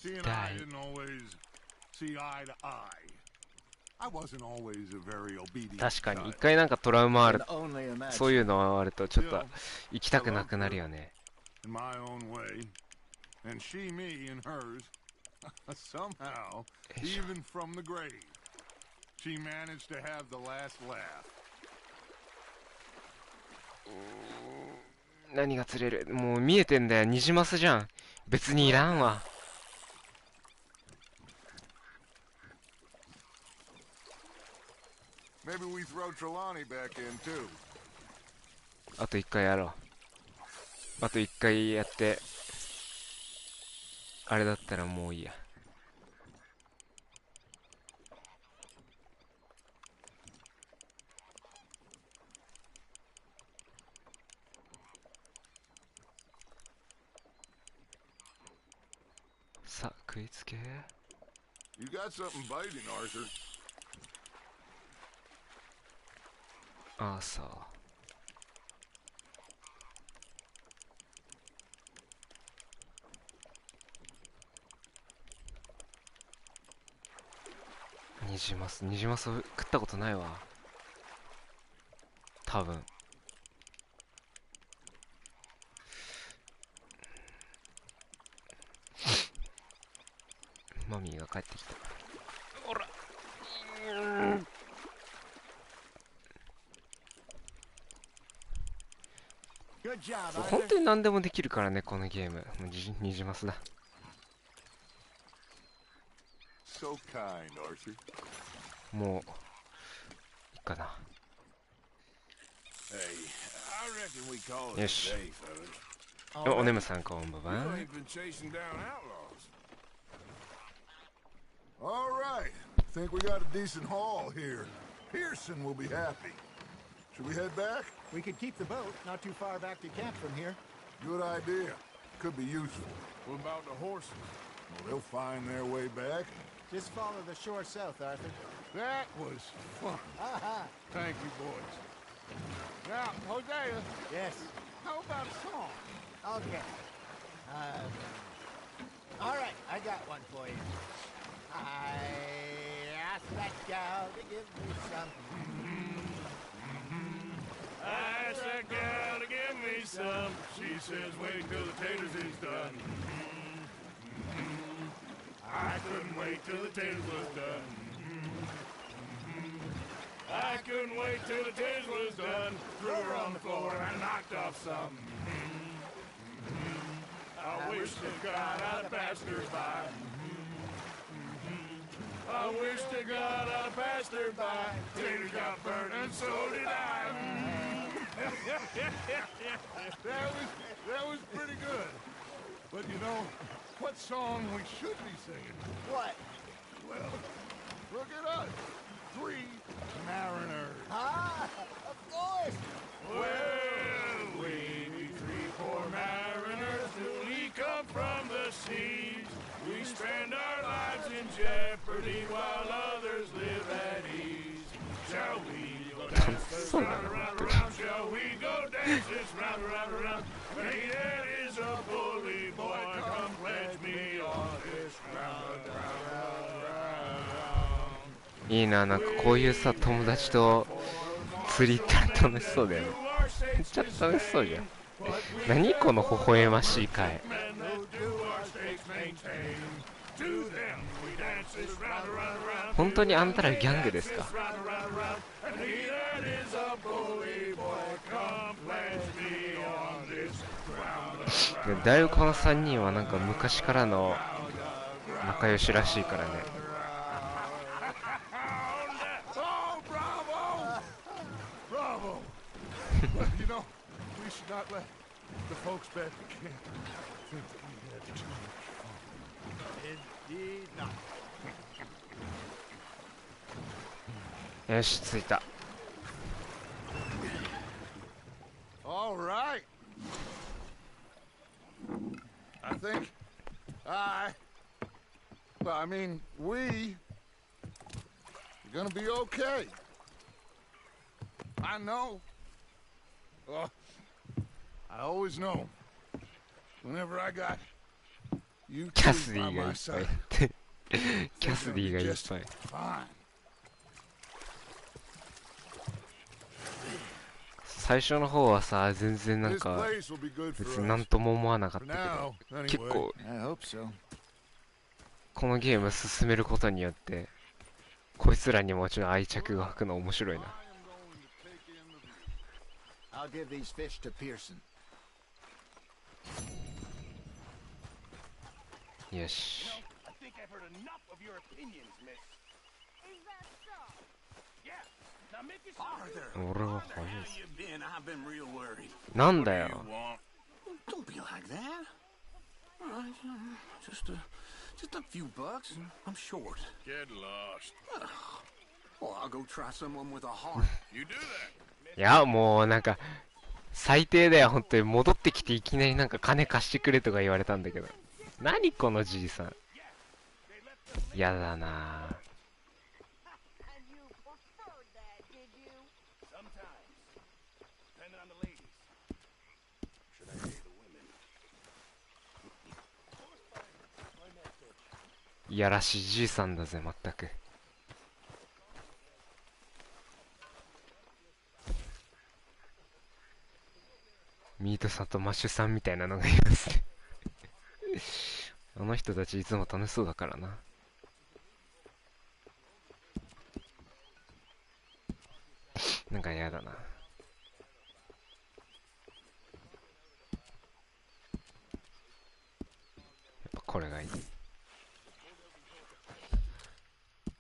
She and I 痛い。 didn't always see eye to eye. I wasn't always a very obedient 確かに、 child. 一回なんかトラウマあ Can る。 only imagine. そういうのあると、ちょっと行きたくなくなるよね。 In my own way. And she me in hers. Somehow, even from the grave, she managed to have the last laugh. 何が釣れる？もう見えてんだよ。ニジマスじゃん。別にいらんわ。Maybe we throw Trelawney back in too. あと一回やろう。あと一回やって、あれだったらもういいや。さあ、食いつけ。 You got something biting, Arthur. ああさあ。ニジマス食ったことないわ多分。マミーが帰ってきた。ほら本当に何でもできるからねこのゲーム。もうニジマスだ。So kind, Arthur. もういいかな。よし。おねむさんこんばんは。 All right. Think we got a decent haul here. Pearson will be happy. Should we head back? We could keep the boat not too far back to camp from here. Good idea. Could be useful. What about the horses? Well, they'll find their way back. Just follow the shore south, Arthur. That was fun. Thank you, boys. Now, Hosea, Yes. how about a song? Okay. All right, I got one for you. I asked that gal to give me some. I asked that gal to give me some. She says, wait till the taters is done. I couldn't wait till the taters was done. I couldn't wait till the taters was done. Threw her on the floor and knocked off some. I wish to God I'd passed her by. I wish to God I'd passed her by. Taters got burned and so did I. That was pretty good. But you know, what song we should be singing? What? Well, look at us. 3 mariners. Of course. Well, we 3 poor mariners newly come from the seas. We spend our lives in jeopardy while others live at ease. Shall we go dance this round, around, around? Shall we go dance this round, around, around? Hey, that is a bully boy. Come pledge me on this round, round, round. いいな、なんかこういうさ友達と釣り行ったら楽しそうだよね。めっちゃ楽しそうじゃん。何この微笑ましい回。本当にあんたらギャングですか？だいぶこの3人はなんか昔からの仲良しらしいからね。You know, we should not let the folks back at camp think that we had too much fun. Indeed not. よし、着いた。All right. I think I mean, we're gonna be okay. I know. I always know. Whenever I got you キャス two デ by ィがい my っぱい side, キャスディがいっぱい。 fine. 最初の方はさ、全然なん This か place will be good 別 for になん us. とも思わなかっ For たけど、 now, 結 anyway. 構 I hope so. このゲーム進めることによってこいつらにもちろん愛着が湧くの面白いな。 I'll give these fish to Pearson. よし。 I think I've heard enough of your opinions, miss. Is that so? Yeah. Now make yourself. 俺は早い How you been? I've been real worried. なんだ What do よ。 you want? Don't be like that. All right, just a few bucks, and I'm short. Get lost. Well, I'll go try someone with a heart. You do that. いやもうなんか最低だよ本当に。戻ってきていきなりなんか金貸してくれとか言われたんだけど、何このじいさん。やだな。 And you preferred that, did you? Sometimes. Depending on the ladies. Should I say the women? いやらしいじいさんだぜ、まったく。ミートさんとマッシュさんみたいなのがいますねあの人たちいつも楽しそうだからな。なんかやだな。やっぱこれがいい。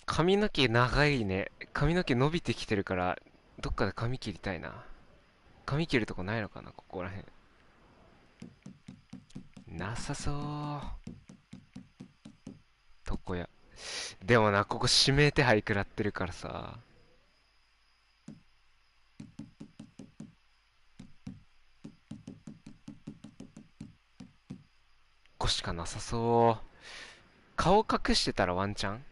髪の毛長いね。髪の毛伸びてきてるからどっかで髪切りたいな。髪切るとこないのかな、ここらへん。なさそう床屋。でもな、ここ指名手配食らってるからさ。ここしかなさそう。顔隠してたらワンチャン。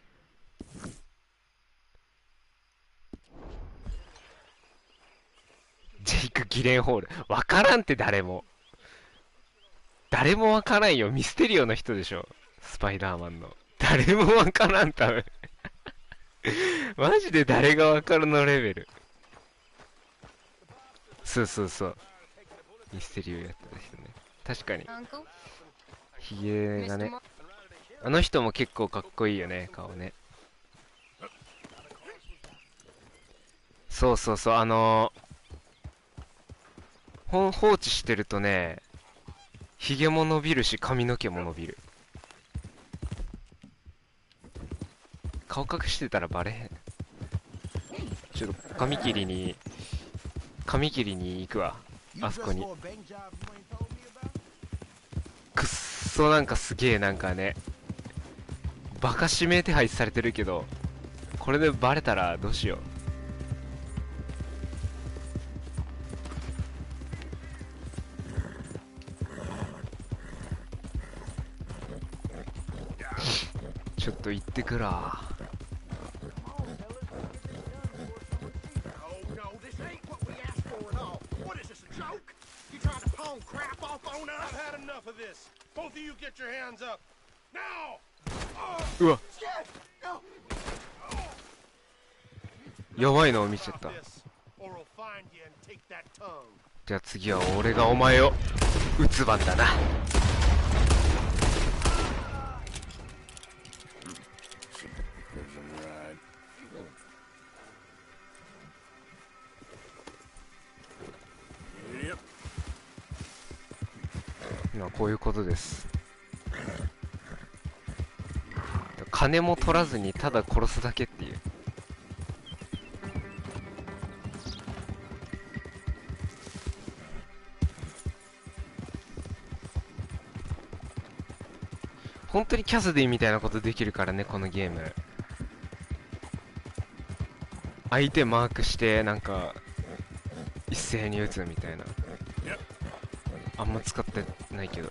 ジェイク・ギレンホールわからんって。誰もわからんよ。ミステリオの人でしょ、スパイダーマンの。誰もわからん、多分マジで誰がわかるのレベル。そうそうそう、ミステリオやった人ね。確かにヒゲがね。あの人も結構かっこいいよね、顔ね。そうそうそう、放置してるとね、ヒゲも伸びるし髪の毛も伸びる。顔隠してたらバレへん。ちょっと髪切りに行くわ、あそこに。くっそ、なんかすげえ、なんかね、バカ指名手配されてるけど、これでバレたらどうしよう。ちょっと行ってくら。うわ、やばいのを見ちゃった。じゃあ次は俺がお前を撃つ番だな。こういうことです。金も取らずにただ殺すだけっていう。本当にキャスディみたいなことできるからね、このゲーム。相手マークしてなんか一斉に撃つみたいな。あんま使ってないけど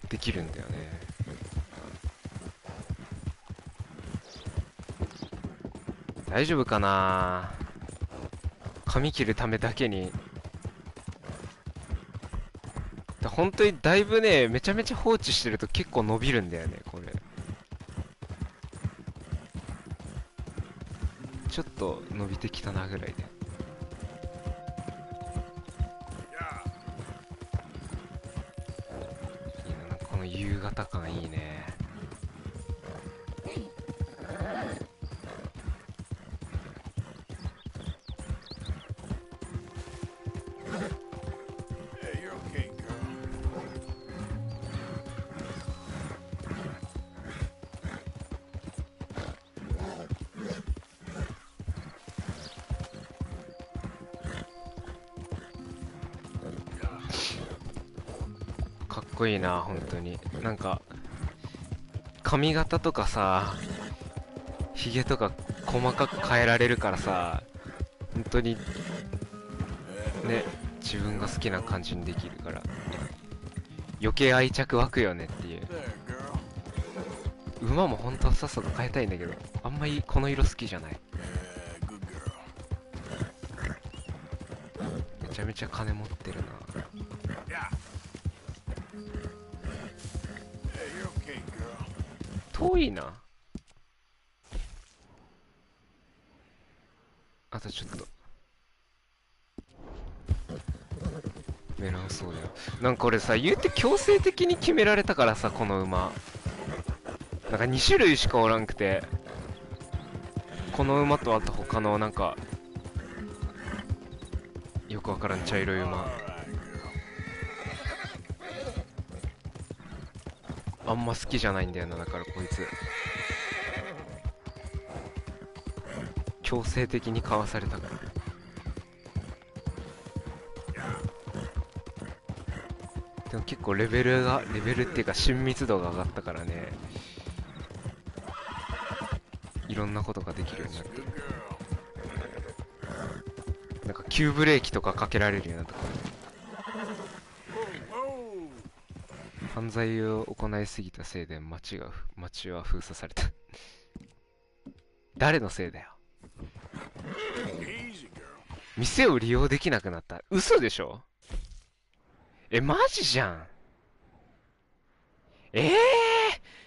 できるんだよね。大丈夫かな。髪切るためだけに。本当にだいぶね、めちゃめちゃ放置してると結構伸びるんだよね、これ。ちょっと伸びてきたなぐらいで。いいな、この夕方感いいね。かっこいいな、本当に。なんか髪型とかさ、ひげとか細かく変えられるからさ、本当にね、自分が好きな感じにできるから余計愛着湧くよねっていう。馬も本当はさっさと変えたいんだけど、あんまりこの色好きじゃない。めちゃめちゃ金持ってるな。遠いな。あとちょっと。メランそうだよ。なんか俺さ、言うて強制的に決められたからさ、この馬なんか2種類しかおらんくて、この馬とあと他のなんかよくわからん茶色い馬、あんま好きじゃないんだよな。だからこいつ強制的に買わされたから。でも結構レベルっていうか親密度が上がったからね、いろんなことができるようになって、なんか急ブレーキとかかけられるようになったから。犯罪を行いすぎたせいで街は封鎖された誰のせいだよ。店を利用できなくなった。嘘でしょ。マジじゃん。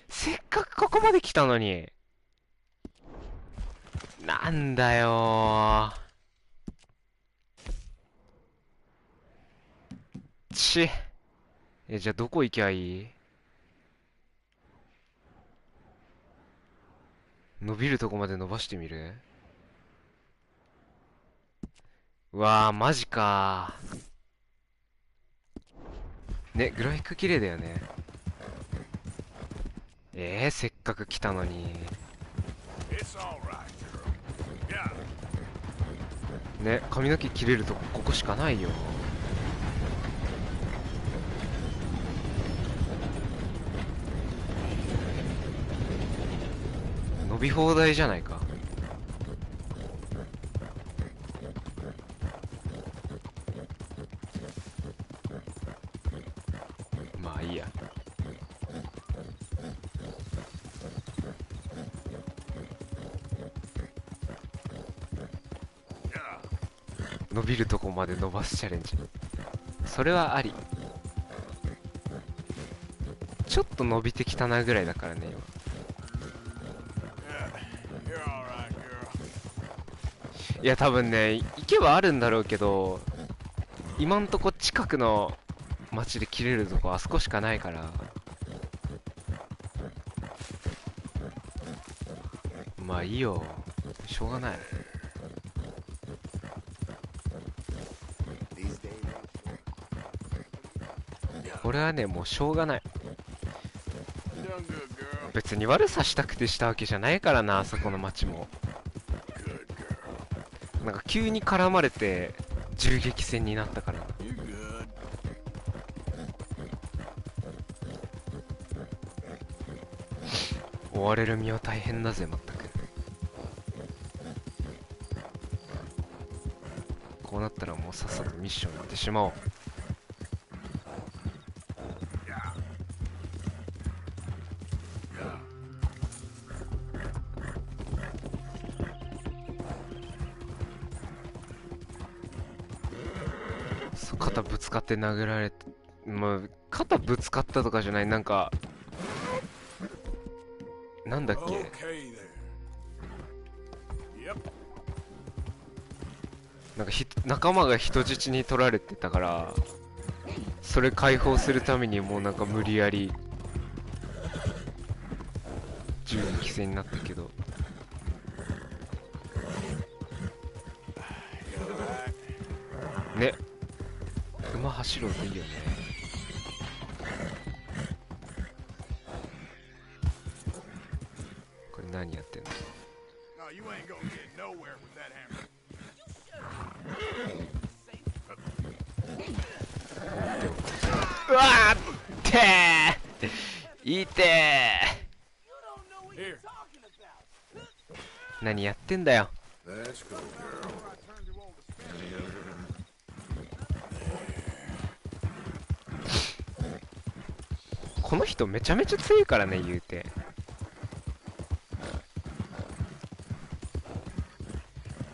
せっかくここまで来たのに。なんだよー。じゃあどこ行きゃいい？伸びるとこまで伸ばしてみる？うわー、マジかー。ね、グラフィック綺麗だよね。せっかく来たのに。ね、髪の毛切れるとここしかないよ。伸び放題じゃないか。まあいいや。伸びるとこまで伸ばすチャレンジ、それはあり。ちょっと伸びてきたなぐらいだからね今。いや多分ね、行けばあるんだろうけど、今んとこ近くの街で切れるとこあそこしかないから、まあいいよ、しょうがない。これはねもうしょうがない。別に悪さしたくてしたわけじゃないからな。あそこの街もなんか急に絡まれて銃撃戦になったからな。追われる身は大変だぜ。まったくこうなったらもうさっさとミッションやってしまおう。肩ぶつかって殴られて、まあ肩ぶつかったとかじゃない、なんかなんだっけ、なんか仲間が人質に取られてたから、それ解放するためにもうなんか無理やり銃撃戦になったけど、ね、馬走ろうといいよね。これ何やってんの？うわーってー、いてー。何やってんだよ。この人めちゃめちゃ強いからね、言うて。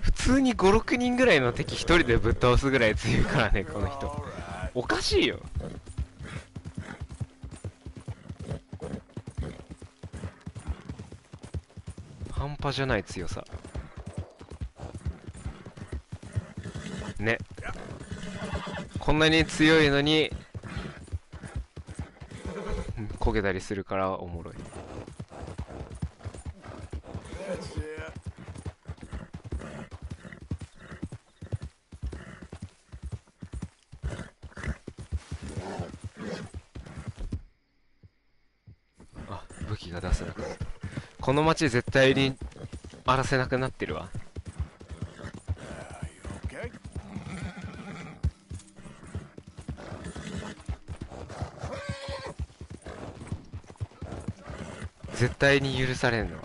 普通に5、6人ぐらいの敵一人でぶっ倒すぐらい強いからね、この人。おかしいよ。半端じゃない強さ。こんなに強いのに焦げたりするからおもろい。あ、武器が出せなくなった。この街絶対に荒らせなくなってるわ。絶対に許されんの。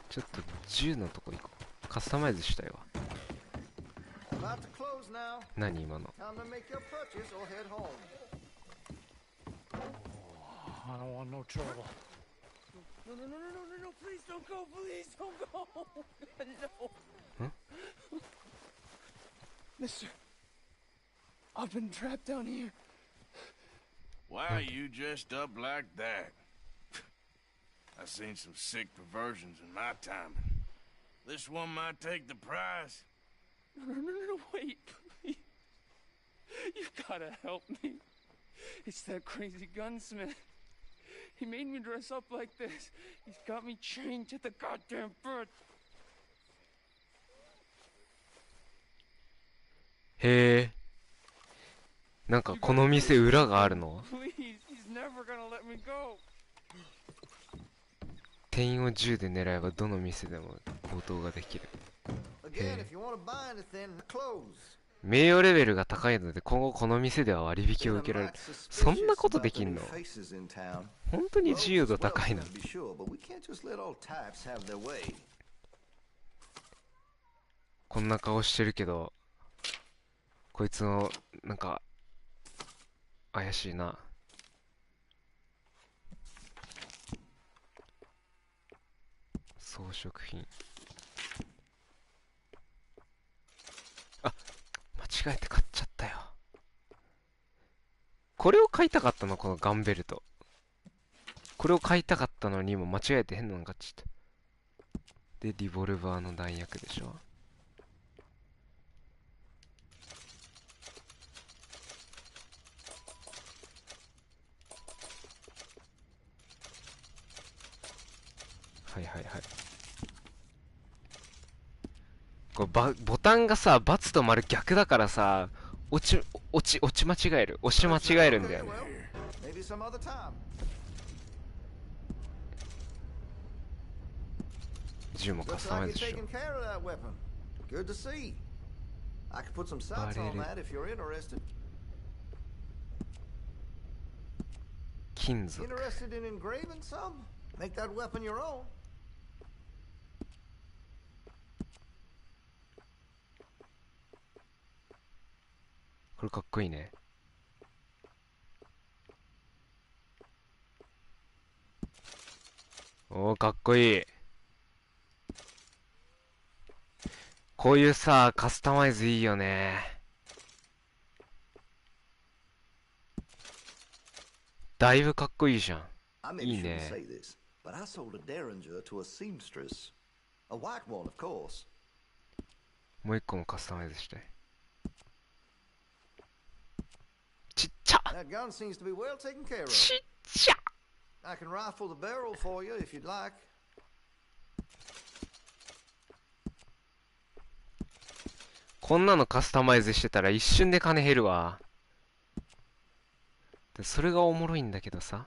ちょっと銃のとこ行こう。カスタマイズしたいわ。何今の。I don't want no trouble. No, please don't go, please don't go. No. Huh? Mister, I've been trapped down here. Why are you dressed up like that? I've seen some sick perversions in my time. This one might take the prize. No, wait, please. You gotta help me. It's that crazy gunsmith. He made me dress up like this. He's got me chained to the goddamn bed. へえ。なんかこの店裏があるの？ Please, he's never gonna let me go. 店員を銃で狙えばどの店でも強盗ができる。Again, if you want to buy anything, clothes. 名誉レベルが高いので今後この店では割引を受けられる。そんなことできんの？本当に自由度高いな。こんな顔してるけどこいつのなんか怪しいな。装飾品。あ、間違えて買っちゃったよ。これを買いたかったの、このガンベルト。これを買いたかったのに今間違えて変なの買っちゃった。でリボルバーの弾薬でしょ。はいはいはい。これボタンがさ、×と丸逆だからさ、落ち間違える。押し間違えるんだよね。銃もカスタマイズしよう。バレル。金属。これかっこいいね。おー、かっこいい。こういうさ、カスタマイズいいよね。だいぶかっこいいじゃん。いいね。もう一個もカスタマイズしたい。ちっちゃ。ちっちゃ。こんなのカスタマイズしてたら一瞬で金減るわ。でそれがおもろいんだけどさ。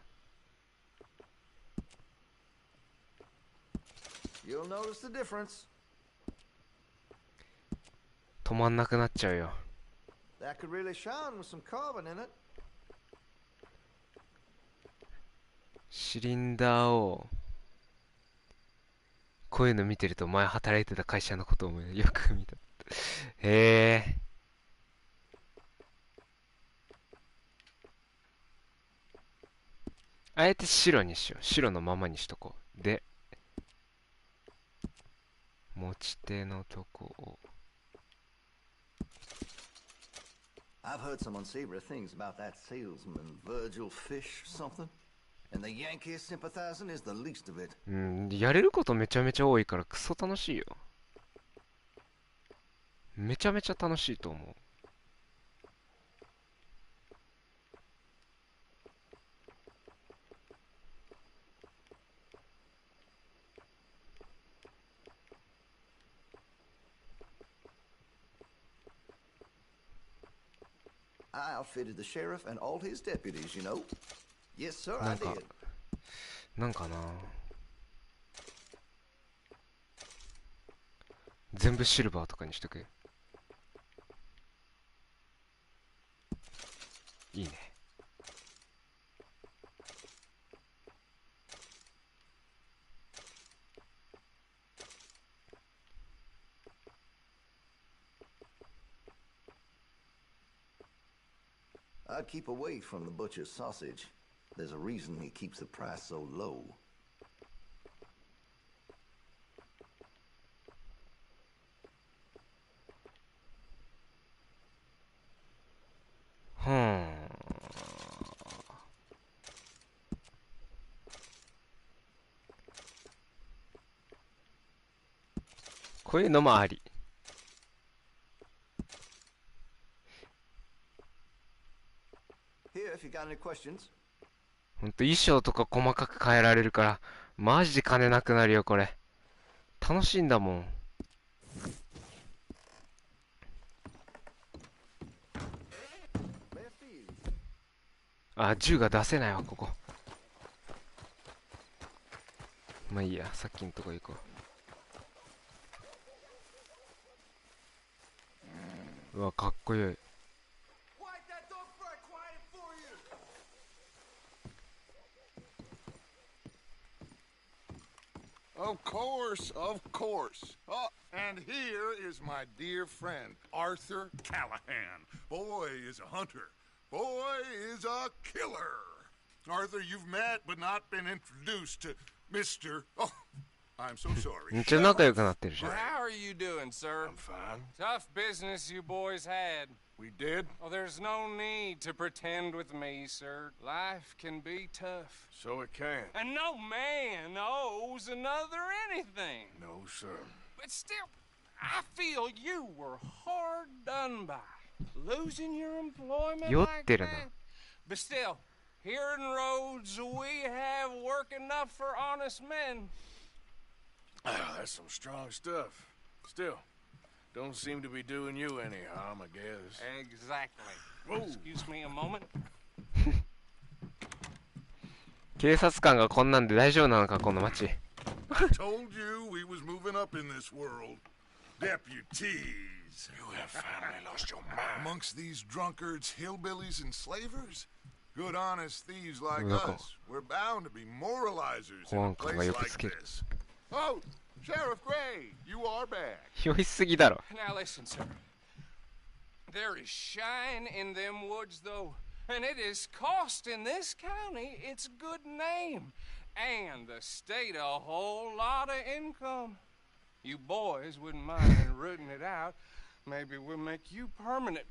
止まんなくなっちゃうよ。シリンダーをこういうの見てると前働いてた会社のことをよく見た。へえ。あえて白にしよう。白のままにしとこう。で持ち手のとこをI've heard some unsavory things about that salesman, Virgil Fish, something. And the Yankee sympathizing is the least of it. やれることめちゃめちゃ多いからクソ楽しいよ。めちゃめちゃ楽しいと思う。I outfitted the sheriff and all his deputies, you know. Yes, sir, I なんか did. なんかな、全部シルバーとかにしとく。いいね。I'd keep away from the butcher's sausage. There's a reason he keeps the price so low. こういうのもあり。Here, if you got any questions. ほんと衣装とか細かく変えられるから、マジで金なくなるよ、これ。楽しいんだもん。あ、銃が出せないわ、ここ。まあいいや、さっきのとこ行こう。うわ、かっこよい。Of course, of course. Oh, and here is my dear friend, Arthur Callahan. Boy is a hunter. Boy is a killer. Arthur, you've met but not been introduced to Mr. Oh, I'm so sorry. めっちゃ仲良くなってるじゃん。 How are you doing, sir? I'm fine. Tough business you boys had. We did? Oh, there's no need to pretend with me, sir. Life can be tough. So it can. And no man owes another anything. No, sir. But still, I feel you were hard done by. Losing your employment 酔っ like てるな。 that. But still, here in Rhodes, we have work enough for honest men. That's some strong stuff. Still, don't seem to be doing you any harm, I guess. Exactly. Excuse me a moment. 警察官がこんなんで大丈夫なのか、この街。I told you we was moving up in this world. Deputies. You have finally lost your mind. Amongst these drunkards, hillbillies, and slavers? Good honest thieves like us. We're bound to be moralizers in a place like this. Oh, Sheriff Gray, you are back. 酔いすぎだろ。 Now listen, sir. There is shine in them woods, though, and it is costing this county its good name, and the state a whole lot of income. You boys wouldn't mind rooting it out. Maybe we'll make you permanent.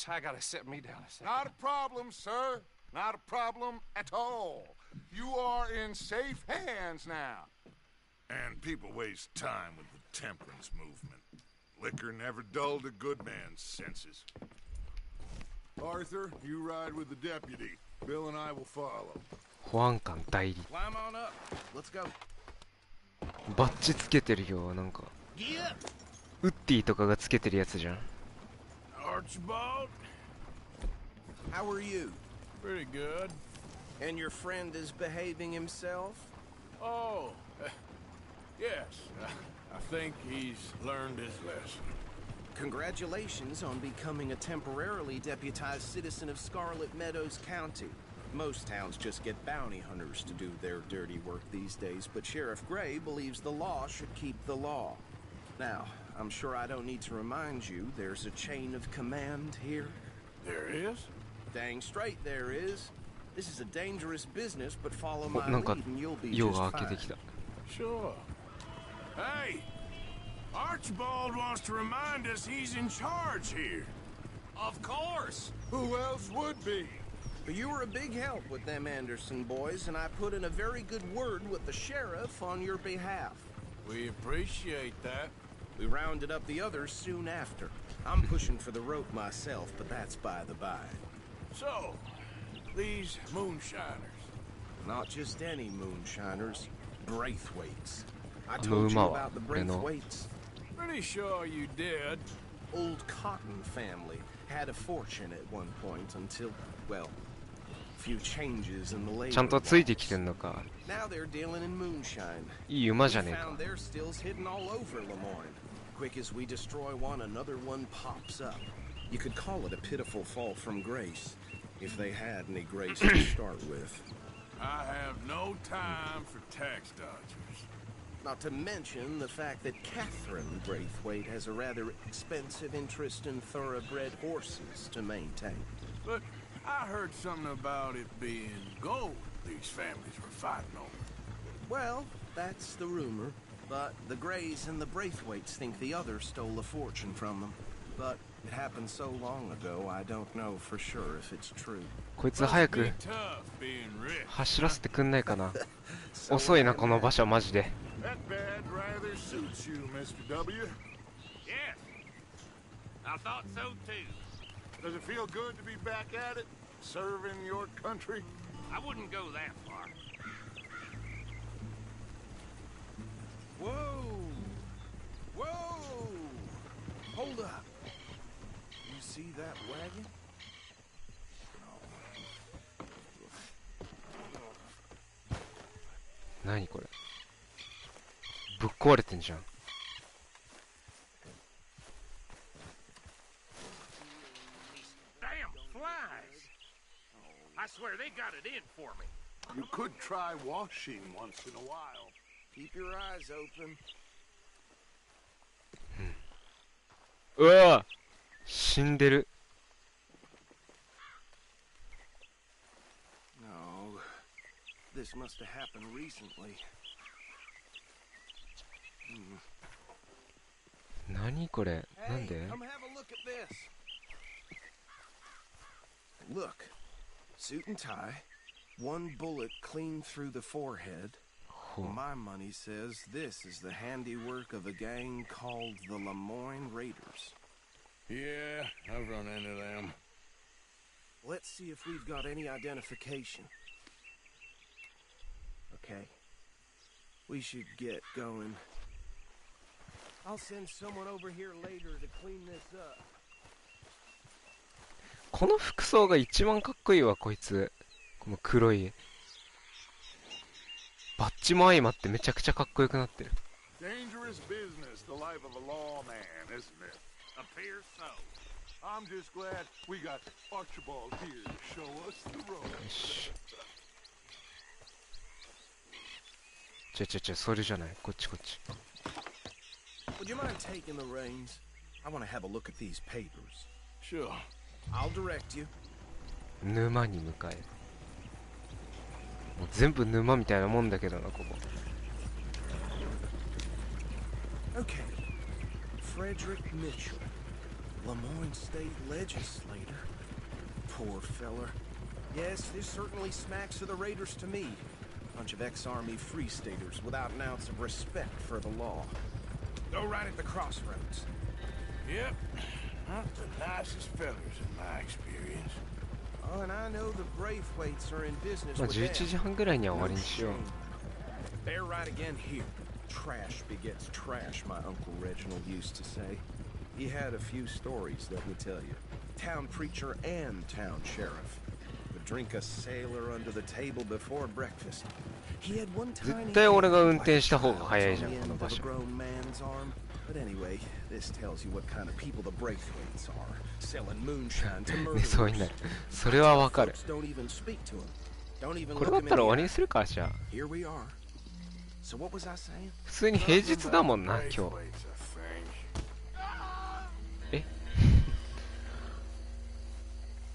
I gotta set me down a second. Not a problem, sir. Not a problem at all. You are in safe hands now. And people waste time with the temperance movement. Liquor never dulled a good man's senses. Arthur, you ride with the deputy. Bill and I will follow. 保安官代理。 Climb on up. Let's go. バッジつけてるよ、なんか。ウッディとかがつけてるやつじゃん。 Archibald? How are you? Pretty good. And your friend is behaving himself? Oh, yes. I think he's learned his lesson. Congratulations on becoming a temporarily deputized citizen of Scarlet Meadows County. Most towns just get bounty hunters to do their dirty work these days, but Sheriff Gray believes the law should keep the law. Now, I'm sure I don't need to remind you there's a chain of command here. There is? Dang straight there is. This is a dangerous business, but follow お、 my なんか lead and you'll be 夜 just が明けて fine. きた。 Sure. Hey! Archibald wants to remind us he's in charge here. Of course. Who else would be? You were a big help with them Anderson boys, and I put in a very good word with the sheriff on your behalf. We appreciate that. We rounded up the others soon after. I'm pushing for the rope myself, but that's by the by. So, these moonshiners. Not just any moonshiners, Braithwaites. I あの told you 馬は about the 俺の。 Braithwaites. Pretty sure you did. old Cotton family had a fortune at one point until, well, few changes in the labor. ちゃんとついてきてんのか。 Now they're dealing in moonshine. いい馬じゃねえ We か。 found their stills hidden all over Lemoyne. Quick as we destroy one, another one pops up. You could call it a pitiful fall from grace, if they had any grace to start with. I have no time for tax dodgers. Not to mention the fact that Catherine Braithwaite has a rather expensive interest in thoroughbred horses to maintain. But I heard something about it being gold these families were fighting over. Well, that's the rumor. But the Greys and the Braithwaites think the others stole a fortune from them. But it happened so long ago, I don't know for sure if it's true. こいつ早く Be tough being rich. 走らせてくんないかな。遅いなこの場所マジで。 That bad rather suits you, Mr. W. Yes, I thought so too. Does it feel good to be back at it, serving your country? I wouldn't go that far. Whoa! Whoa! Hold up. You see that wagon? 何これ。ぶっ壊れてんじゃん。 Damn flies! I swear they got it in for me. You could try washing once in a while. Keep your eyes open. うわ死んでる。 No. This must have happened recently. 何これ。なんで Hey, come have a look at this. Look. Suit and tie. One bullet clean through the forehead. My money says this is the handiwork of a gang called the Lemoyne Raiders. Yeah, I've run into them. Let's see if we've got any identification. Okay. We should get going. I'll send someone over here later to clean this up. この服装が一番かっこいいわこいつ。この黒いバッジも相まってめちゃくちゃかっこよくなってる。 Dangerous business, the life of a lawman, isn't it? Appears so. I'm just glad we got Archibald here to show us the road. よし。それじゃない。こっちこっち。 Would you mind taking the reins? I want to have a look at these papers. Sure. I'll direct you. 沼に向かえ。もう全部沼みたいなもんだけどな、ここ。 Okay. Frederick Mitchell, Lemoyne State Legislator. Poor feller. Yes, this certainly smacks of the Raiders to me. Bunch of ex-army free staters without an ounce of respect for the law. Go right at the crossroads. Yep. Not the nicest fellers in my experience. Oh, and I know the Braithwaites are in business まあ with 11時半ぐらいには終わりにしよう。 They're right again here. Trash begets trash, my Uncle Reginald used to say. He had a few stories, let me tell you. Town preacher and town sheriff. Would drink a sailor under the table before breakfast. He had one tiny 絶対俺が運転した方が早いじゃん、 on the この end 場 of a 所。 grown man's arm. But anyway, this tells you what kind of people the Braithwaites are, selling moonshine to ね、そうい murderers. ない。それはわかる。 Don't even speak to him. Don't even これ look だ him ったら終わ in り the に eye. するか、じゃあ。 Here we are. So what was I saying? 普通に平日だもんな、今日。 Braithwaite's a thing. え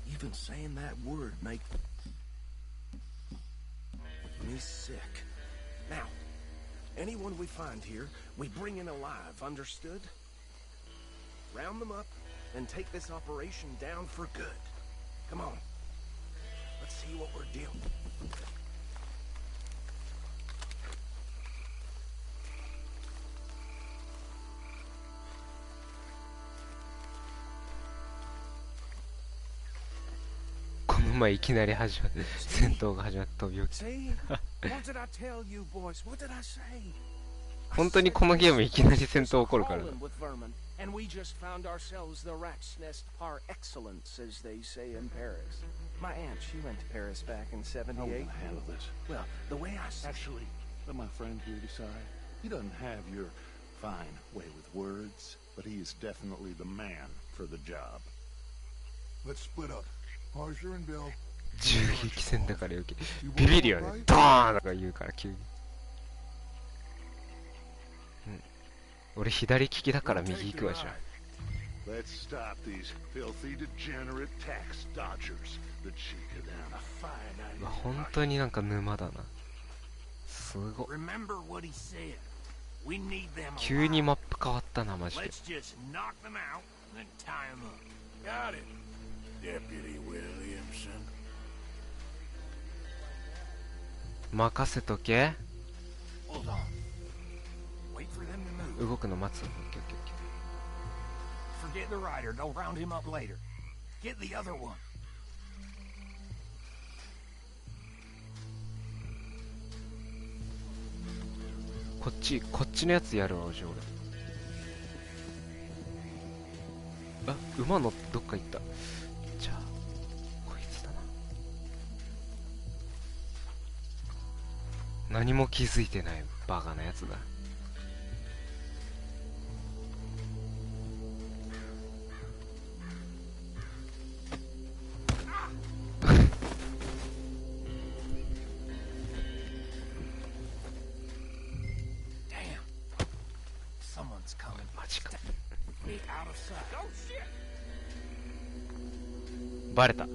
Even saying that word make me sick. Now, anyone we find here, we bring in alive, understood? Round them up and take this operation down for good. Come on. Let's see what we're dealing with. この前いきなり始まって戦闘が始まった飛び起き See? What did I tell you, boys? What did I say? 本当にこのゲームいきなり戦闘起こるからね。 And we just found ourselves the rat's nest par excellence, as they say in Paris. My aunt, she went to Paris back in '78. How will I handle this? Well, the way I see Actually, let my friend here decide. He doesn't have your fine way with words, but he is definitely the man for the job. Let's split up. Harsher and Bill. 銃撃戦だから余計ビビるよね。ドーンとか言うから急に。俺左利きだから右行くわじゃん。 Let's stop these filthy, degenerate tax dodgers. The cheek of them. A fine idea. うわ本当になんか沼だな。すごっ。 Remember what he said. We need them 急にマップ変わったなマジで。 Let's just knock them out and then tie them up. Got it, Deputy Williamson. 任せとけ。 Hold on. Wait for them to move. 動くの待つ。オッケーオッケーオッケー。 Forget the rider. Don't round him up later. Get the other one. こっちのやつやるわじゃあ俺。あ、馬のどっか行った。じゃあこいつだな。何も気づいてないバカなやつだ。マジか。バレた。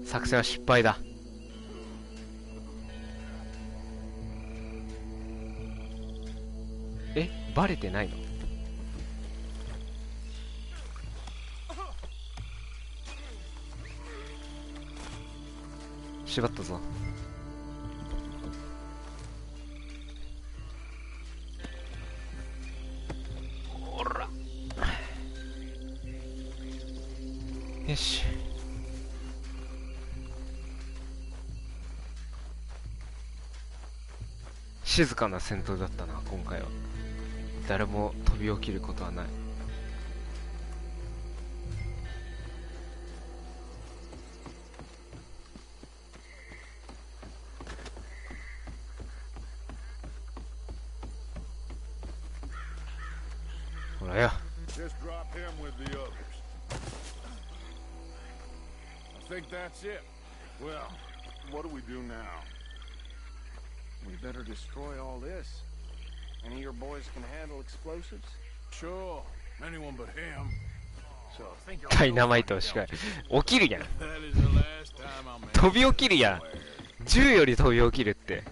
作戦は失敗だ。え、バレてないの？縛ったぞ。おら。よし。静かな戦闘だったな今回は。誰も飛び起きることはない。ほらよ。 Just drop him with the others. I think that's it. Well, what do we do now? we better destroy all this. Any of your boys can handle explosives? Sure, anyone but him. So think you're ダイナマイトしか起きるやん。 That is the last time I'm 飛び起きるやん。銃より飛び起きるって。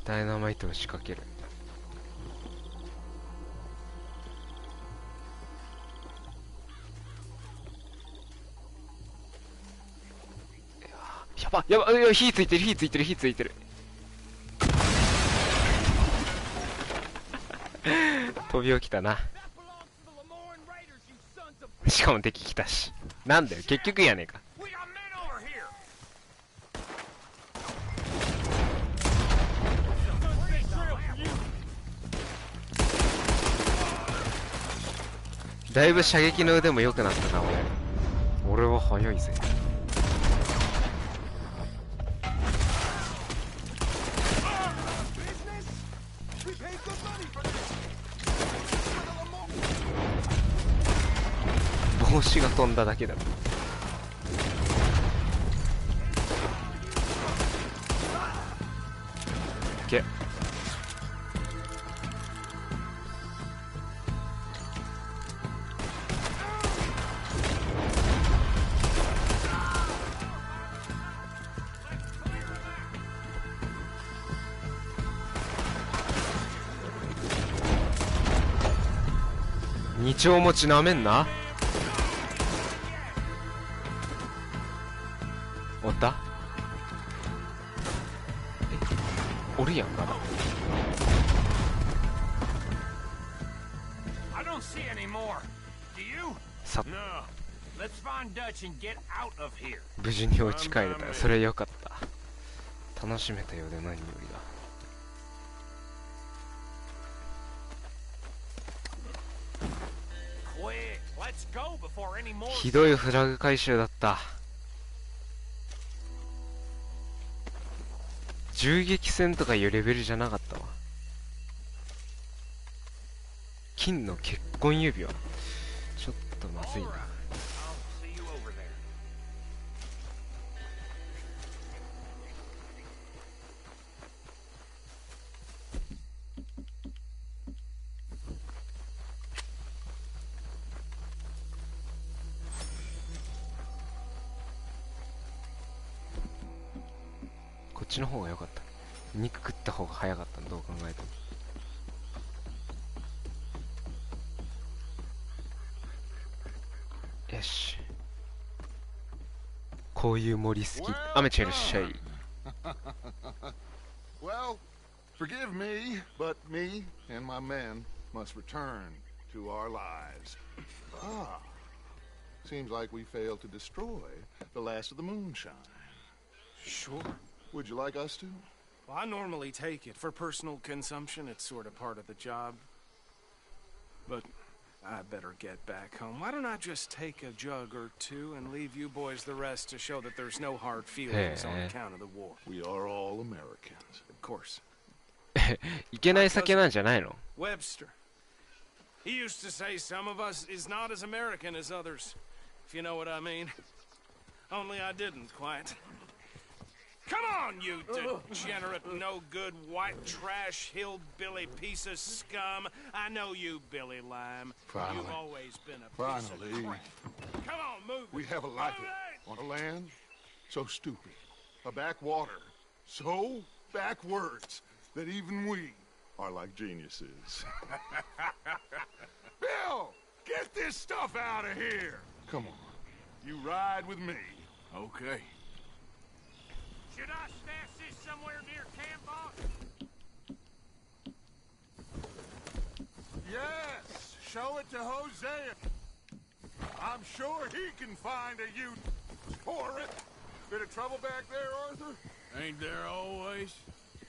ダイナマイトを仕掛ける。やばやば、いや火ついてる火ついてる火ついてる。飛び起きたな。しかも敵来たし。なんだよ結局やねえか。だいぶ射撃の腕も良くなったな俺は速いぜ。帽子が飛んだだけだ。け二丁持ちなめんな。おった？え、おるやんまだ。さっ無事に落ち帰れた。それはよかった。楽しめたようで何よりだ。ひどいフラグ回収だった。銃撃戦とかいうレベルじゃなかったわ。金の結婚指輪、ちょっとまずいな。こっちの方が良かった。肉食った方が早かったん、どう考えても。よし、こういう森好き。アメちゃんいらっしゃい。Well, forgive me, but me and my men must return to our lives. Ah, seems like we failed to destroy the last of the moonshine. Sure. Would you like us to? Well, I normally take it. For personal consumption, it's sort of part of the job. But I better get back home. Why don't I just take a jug or two and leave you boys the rest to show that there's no hard feelings on account of the war? We are all Americans. Of course. いけない酒なんじゃないの？ Webster. He used to say some of us is not as American as others, if you know what I mean. Only I didn't quite. Come on, you degenerate, no-good, white trash, hillbilly piece of scum. I know you, Billy Lime. Finally. You've always been a piece of crap. Come on, move it. We have a life on a land so stupid, a backwater so backwards that even we are like geniuses. Bill, get this stuff out of here. Come on, you ride with me. Okay. Should I stash this somewhere near camp, boss? Yes, show it to Hosea. I'm sure he can find a use for it. Bit of trouble back there, Arthur? Ain't there always?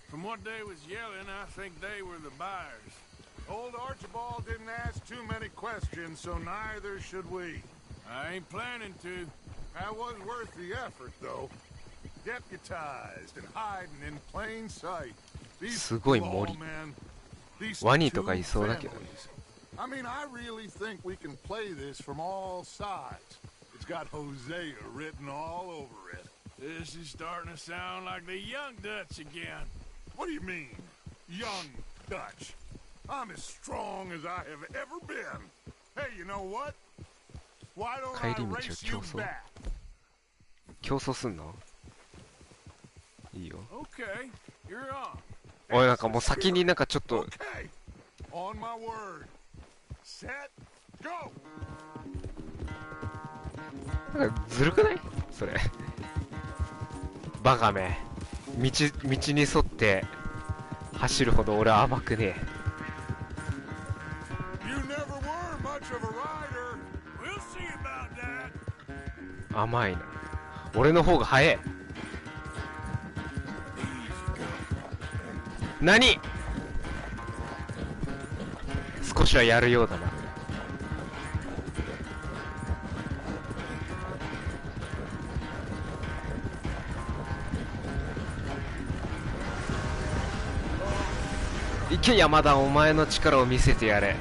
From what they was yelling, I think they were the buyers. Old Archibald didn't ask too many questions, so neither should we. I ain't planning to. That was worth the effort, though. Deputized and hiding in plain sight. These すごい森。 these ワニとかいそうだけどね。 I mean, I really think we can play this from all sides. It's got Hosea written all over it. This is starting to sound like the young Dutch again. What do you mean, young Dutch? I'm as strong as I have ever been. Hey, you know what? Why don't I race you back? 競争すんの？いいよ。Okay, you're on. おい、なんかもう先になんかちょっと。Okay. On my word. Set. Go. なんかずるくない？それ。バカめ。道に沿って走るほど俺は甘くねえ。You never were much of a rider. We'll see about that. 甘いな。俺の方が速え。何？少しはやるようだな。いけ山田、お前の力を見せてやれ。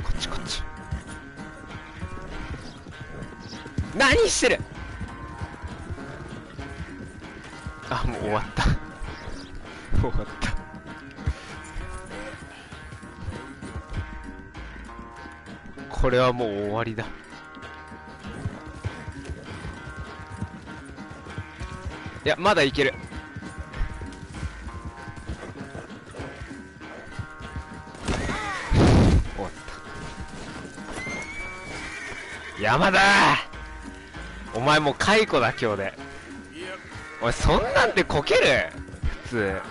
こっちこっち。何してる？あ、もう終わった終わった。これはもう終わりだ。いや、まだいける。終わった。山田、お前もう解雇だ今日で。おい、そんなんでこける？普通。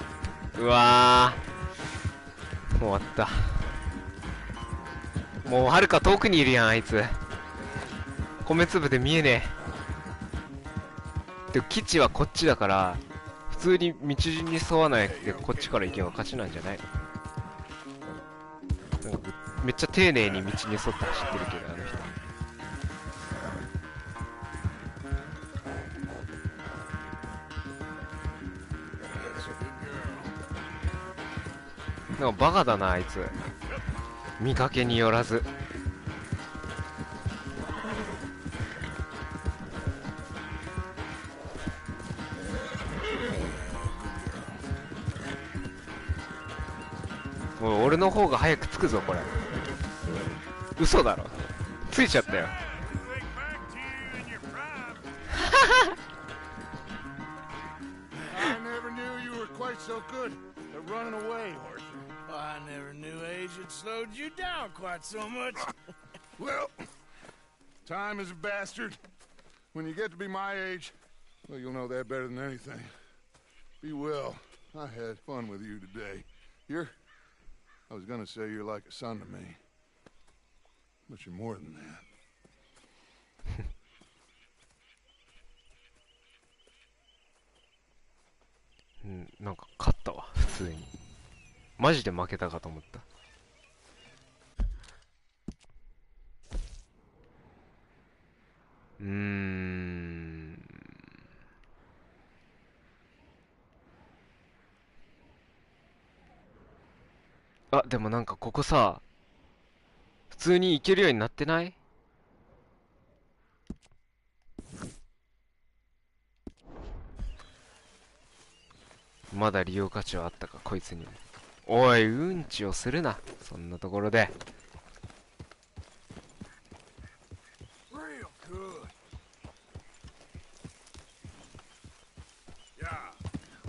うわ終わった。もうはるか遠くにいるやんあいつ。米粒で見えねえ。で基地はこっちだから普通に道順に沿わないでこっちから行けば勝ちなんじゃないの。なんかめっちゃ丁寧に道に沿って走ってるけどあの人。なんかバカだなあいつ。見かけによらず。おい俺の方が早く着くぞこれ。嘘だろ。着いちゃったよ。I never knew you were quite so good at running away, Arthur. I never knew age had slowed you down quite so much. Well, time is a bastard. When you get to be my age, well, you'll know that better than anything. Be well. I had fun with you today. I was gonna say you're like a son to me. But you're more than that. うん、なんか勝ったわ普通に。マジで負けたかと思った。あ、でもなんかここさ、普通に行けるようになってない？まだ利用価値はあったか、こいつにも。おい、うんちをするな、そんなところで。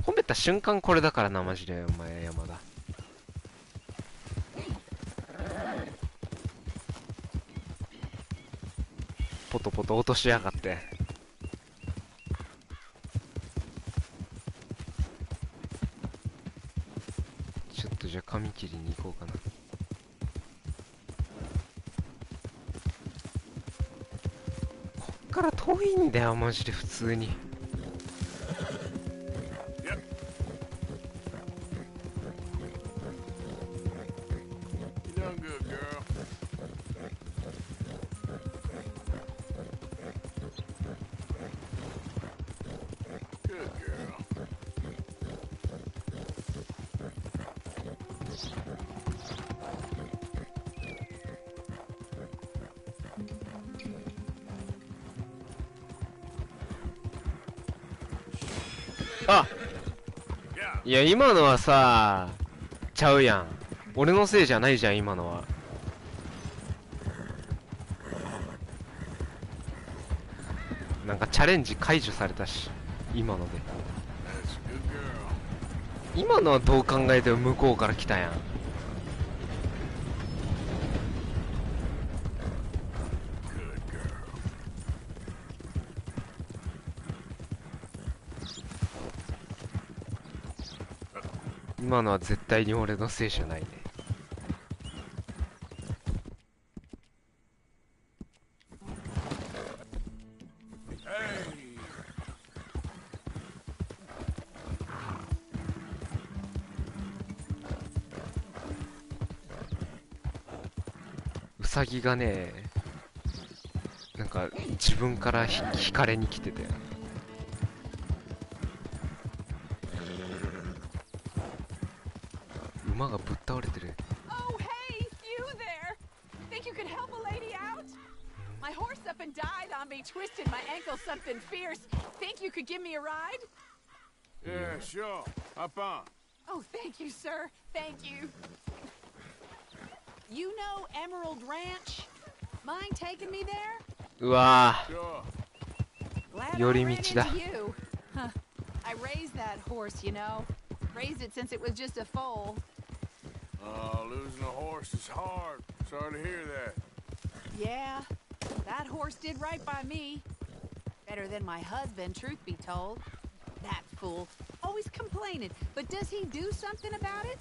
褒めた瞬間これだからな、マジで、お前、山田。ポトポト落としやがって。ちょっとじゃあ髪切りに行こうかな。こっから遠いんだよマジで普通に。あ、いや今のはさちゃうやん。俺のせいじゃないじゃん今のは。なんかチャレンジ解除されたし今ので。今のはどう考えても向こうから来たやん。今のは絶対に俺のせいじゃないね。ウサギがね、なんか自分から惹かれに来てて。馬がぶっ倒れてる。Oh, hey, you there? Think you could help a lady out? My horse up and died on me, twisted my ankle something fierce. Think you could give me a ride? Yeah, sure. Hop on. Oh, thank you, sir. Thank you. You know Emerald Ranch? Mind taking me there? うわぁ。寄り道だ。Huh. I raised that horse, you know. Raised it since it was just a foal. Oh, losing a horse is hard. Sorry to hear that. Yeah, that horse did right by me. Better than my husband, truth be told. That fool. Always complaining. But does he do something about it?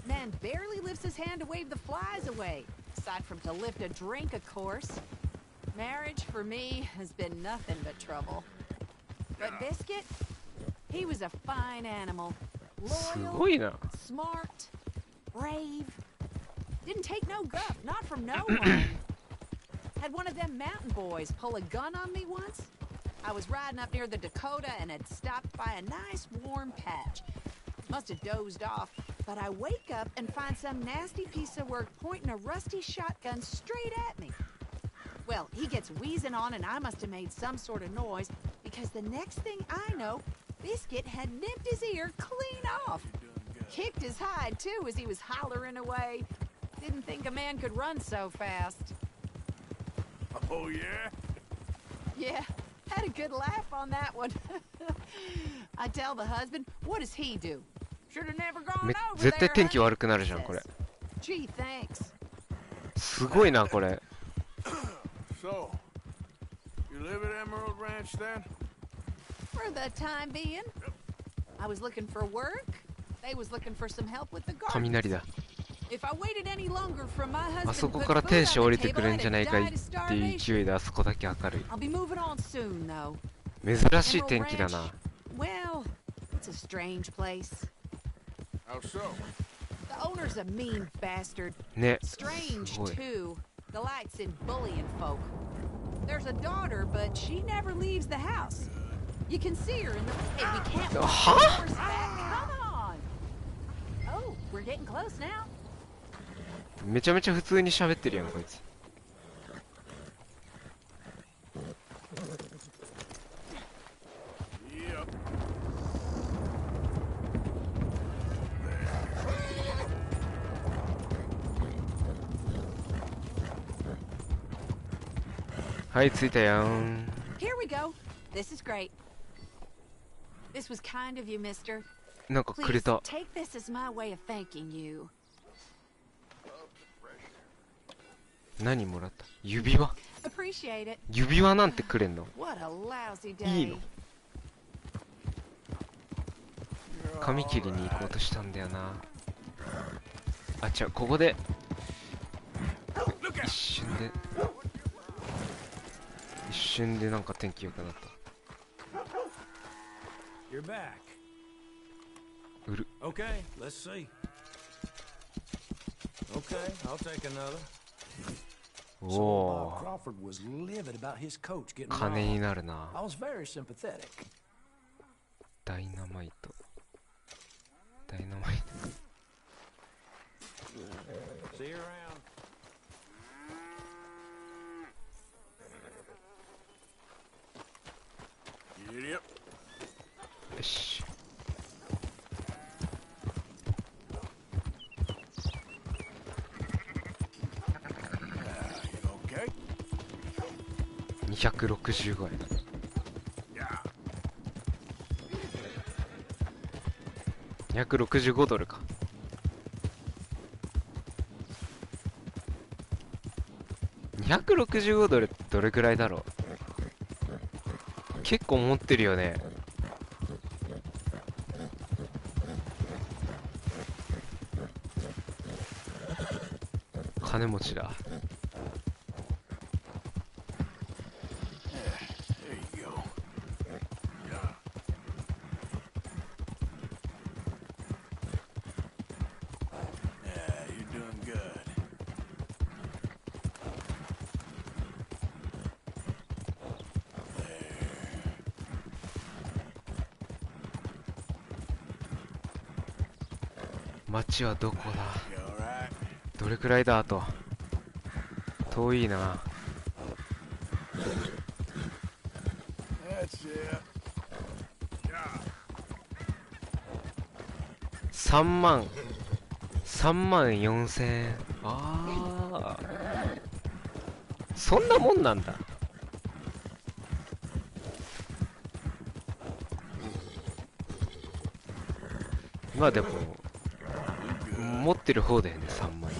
Man barely lifts his hand to wave the flies away, aside from to lift a drink, of course. Marriage for me has been nothing but trouble. But Biscuit, he was a fine animal. Loyal, smart, brave. Didn't take no guff, not from no one. Had one of them mountain boys pull a gun on me once. I was riding up near the Dakota and had stopped by a nice warm patch. Must have dozed off, but I wake up and find some nasty piece of work pointing a rusty shotgun straight at me. Well, he gets wheezing on and I must have made some sort of noise because the next thing I know, Biscuit had nipped his ear clean off. Kicked his hide, too, as he was hollering away. Didn't think a man could run so fast. Oh, yeah? Yeah, had a good laugh on that one. I tell the husband, what does he do? Should have never gone over there. 絶対天気悪くなるじゃんこれ。 Gee, thanks. すごいなこれ。 So, you live at Emerald Ranch then? For the time being. I was looking for work. They was looking for some help with the garden. 雷だ。 If I waited any longer for my あ husband そ to こ put から food 天 on 使 the 降りて table, くるん I'd じゃない have かい died っ of ていう starvation. 勢いであそこだけ明るい。 I'll be moving on soon, though. 珍しい天気だな。 Well, it's a strange place. How so? The owner's a mean bastard. ね。 Strange すごい。 too. The light's in bullying folk. There's a daughter, but she never leaves the house. You can see her in the. Hey, we can't. Huh? Come on. Oh, we're getting close now. めちゃめちゃ普通に喋ってるやんこいつ。 Yep. はい着いたやん。 Here we go. This is great. This was kind of you, mister. なんかく Please れた。 take this as my way of thanking you. 何もらった？指輪？ Appreciate it. 指輪なんてくれんの？ What a lousy いい day. の？髪切りに行こうとしたんだよな。あ、違う、ここで一瞬でなんか天気良くなった。 You're back. 売る。 Okay, let's see. Okay, I'll take another. お So お Bob Crawford was livid about his coach getting 金に robbed. なるな。 I was very sympathetic. ダイナマイト。ダイナマイト。 See you around. Yep. よし。 Okay. 265円。 265ドルか。265ドルってどれくらいだろう。結構持ってるよね。金持ちだ。 There you go. Yeah, you're doing good. There. 街はどこだ？ You all right? どれくらいだ？あと遠いな。 That's it. Yeah. 3万4000円。ああ、そんなもんなんだ。まあでも持ってる方だよね。3万円。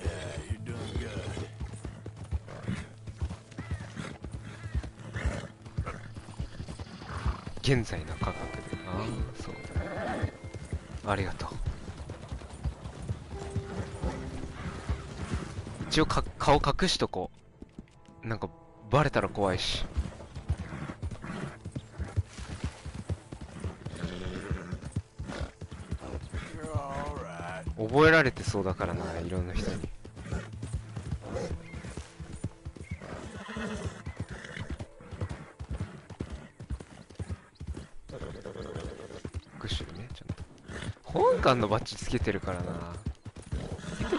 Yeah, you're doing good. 現在の価格で。ああ、そう。ありがとう。一応顔隠しとこう。なんかバレたら怖いし。覚えられてそうだからな、いろんな人に。隠してるね、ちゃんと。本館のバッジつけてるからな。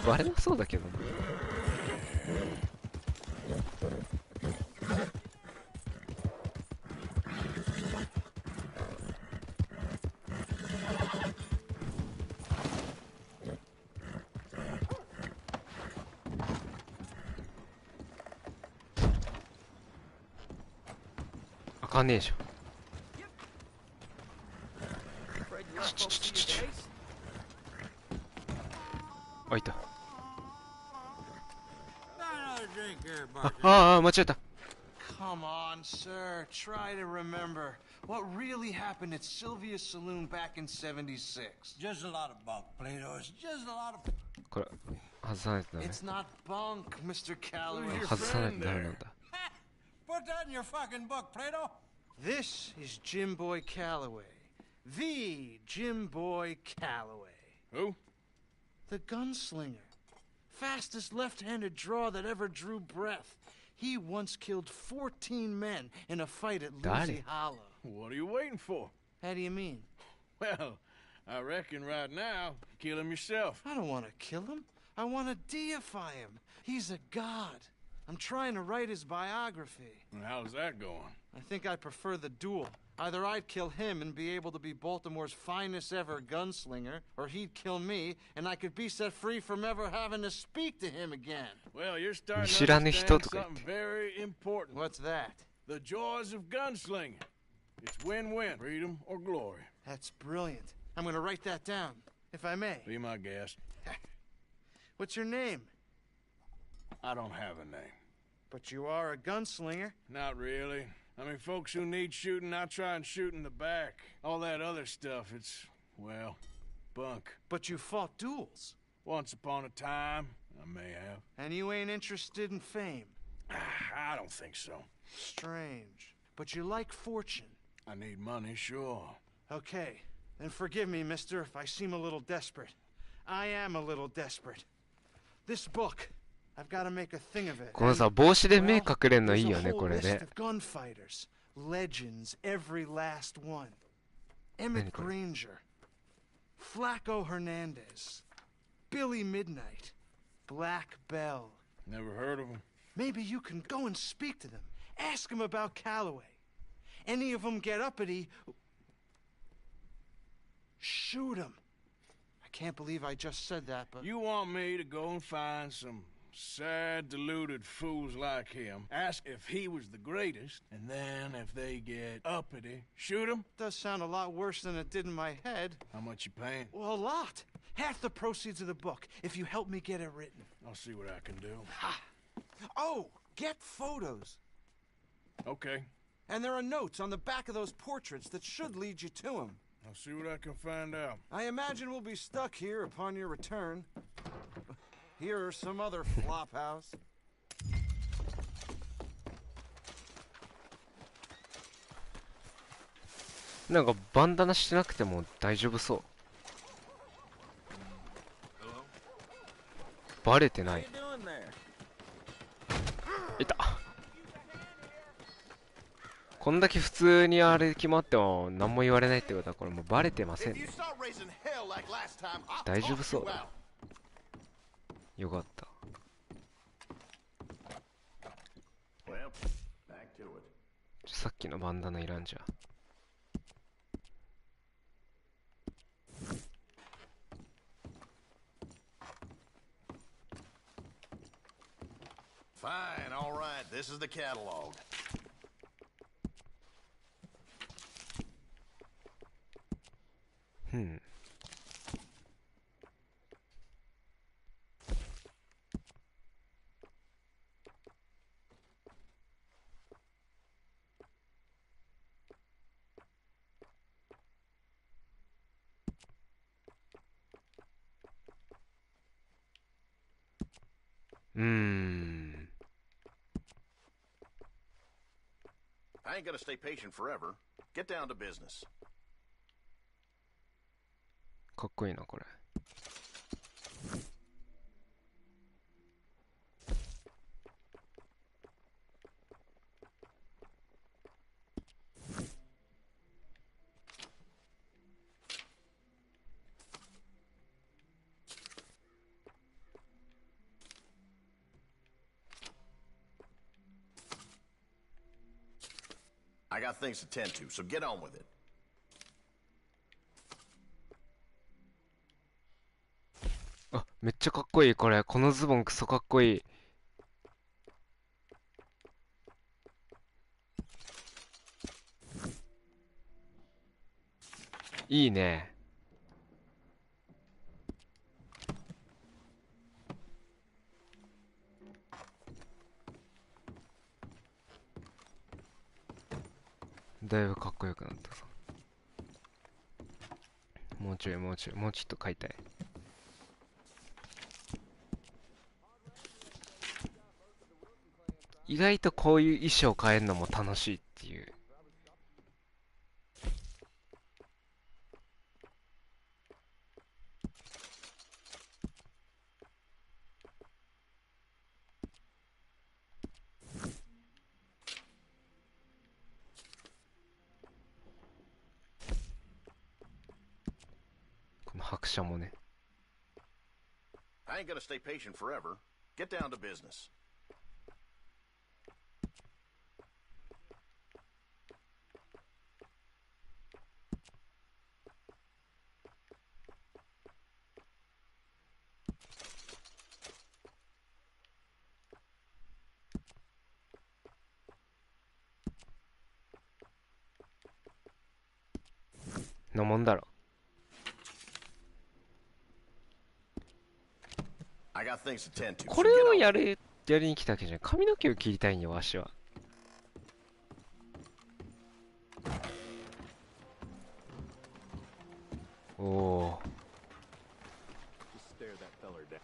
バレなそうだけどな。開かねえじゃん。あ、いた。間違えた。 Come on, sir. Try to remember what really happened at Sylvia's Saloon back in '76. Just a lot of bunk, Plato. It's just a lot of... これ外さないとダメ。 It's not bunk, Mr. Calloway. 外さないとダメなんだ。 Put that in your fucking book, Plato. This is Jim Boy Calloway. The Jim Boy Calloway. Who? The gunslinger. Fastest left-handed draw that ever drew breath. He once killed 14 men in a fight at Lucy Hollow. What are you waiting for? How do you mean? Well, I reckon right now, kill him yourself. I don't want to kill him. I want to deify him. He's a god. I'm trying to write his biography. And how's that going? I think I prefer the duel. Either I'd kill him and be able to be Baltimore's finest ever gunslinger, or he'd kill me and I could be set free from ever having to speak to him again. Well, you're starting to 知らぬ人 understand とか言って。 something very important. What's that? The joys of gunslinging. It's win-win, freedom or glory. That's brilliant. I'm going to write that down, if I may. Be my guest. What's your name? I don't have a name. But you are a gunslinger. Not really. I mean, folks who need shooting, I try and shoot in the back. All that other stuff, it's, well, bunk. But you fought duels. Once upon a time, I may have. And you ain't interested in fame. I don't think so. Strange. But you like fortune. I need money, sure. Okay. Then forgive me, mister, if I seem a little desperate. I am a little desperate. This book, I've got to make a thing of it. このさ、帽子で目隠れるのいいよね、これ There's a ね whole list of gunfighters. Legends, every last one. Emmett Granger. Flaco Hernandez. Billy Midnight. Black Bell. Never heard of him. Maybe you can go and speak to them. Ask them about Calloway. Any of them get uppity, shoot them. I can't believe I just said that, but... You want me to go and find some sad, deluded fools like him, ask if he was the greatest, and then if they get uppity, shoot him? Does sound a lot worse than it did in my head. How much you paying? Well, a lot. Half the proceeds of the book, if you help me get it written. I'll see what I can do. Ha! Oh, get photos. Okay. And there are notes on the back of those portraits that should lead you to him. I'll see what I can find out. I imagine we'll be stuck here upon your return. Here or some other flop house. なんかバンダナしてなくても大丈夫そう。バレてない。いた。こんだけ普通にあれ決まっても何も言われないってことはこれもうバレてませんね。大丈夫そうだ。よかった。さっきのバンダナいらんじゃん。Fine, all right. This is the catalog. I ain't gonna stay patient forever. Get down to business. かっこいいなこれ。I got things to tend to, so get on with it. あ、めっちゃかっこいいこれ。このズボンクソかっこいい。いいね。だいぶかっこよくなったぞ。もうちょっと買いたい。意外とこういう衣装変えるのも楽しいっていう。この拍車もね。I ain't gonna stay patient forever. Get down to business. のもんだろ。これをやりに来たわけじゃない。髪の毛を切りたいんよわしは。おお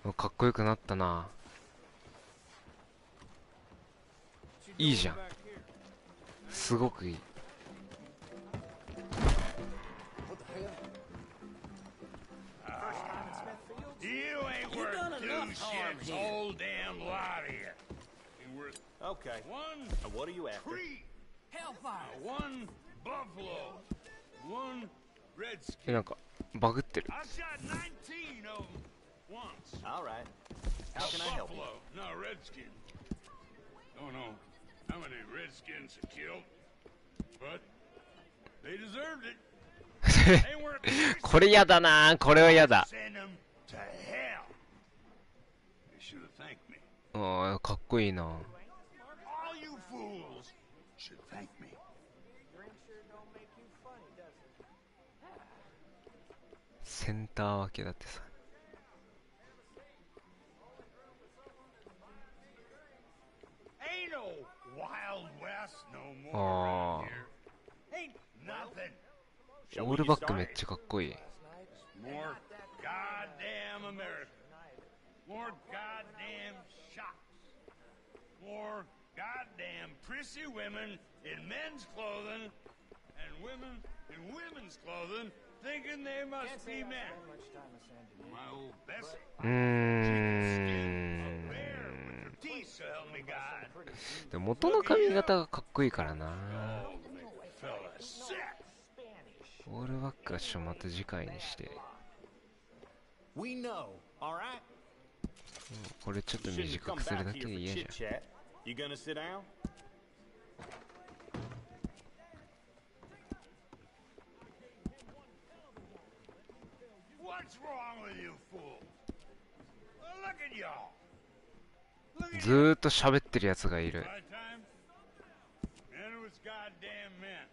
ー、かっこよくなったな。いいじゃん、すごくいい。Whole damn lot of you. You're worth okay. One. What are you after? Three. Hellfire. One buffalo. One redskin. なんかバグってる。I shot 19 of them once. All right. How can I help you? Buffalo, not redskin. Don't know how many redskins are killed, but they deserved it. They weren't. これやだな、これはやだ。Send them to hell. Should have thanked me. ああ、かっこいいな。All you fools should thank me. センター分けだってさ。Ain't no Wild West no あ more around here. Ain't nothing. あ、オールバックめっちゃかっこいい。 More goddamn America. More goddamn shops. More goddamn prissy women in men's clothing and women in women's clothing thinking they must be men. My old Bessie. So help me God. でも元の髪型がかっこいいからな。オールバックはちょっとまた次回にして。We know, all right? これちょっと短くするだけで嫌じゃん。 You gonna sit down? What's wrong with you fool? Look at y'all. ずーっと喋ってるやつがいる。 My time, men was goddamn men.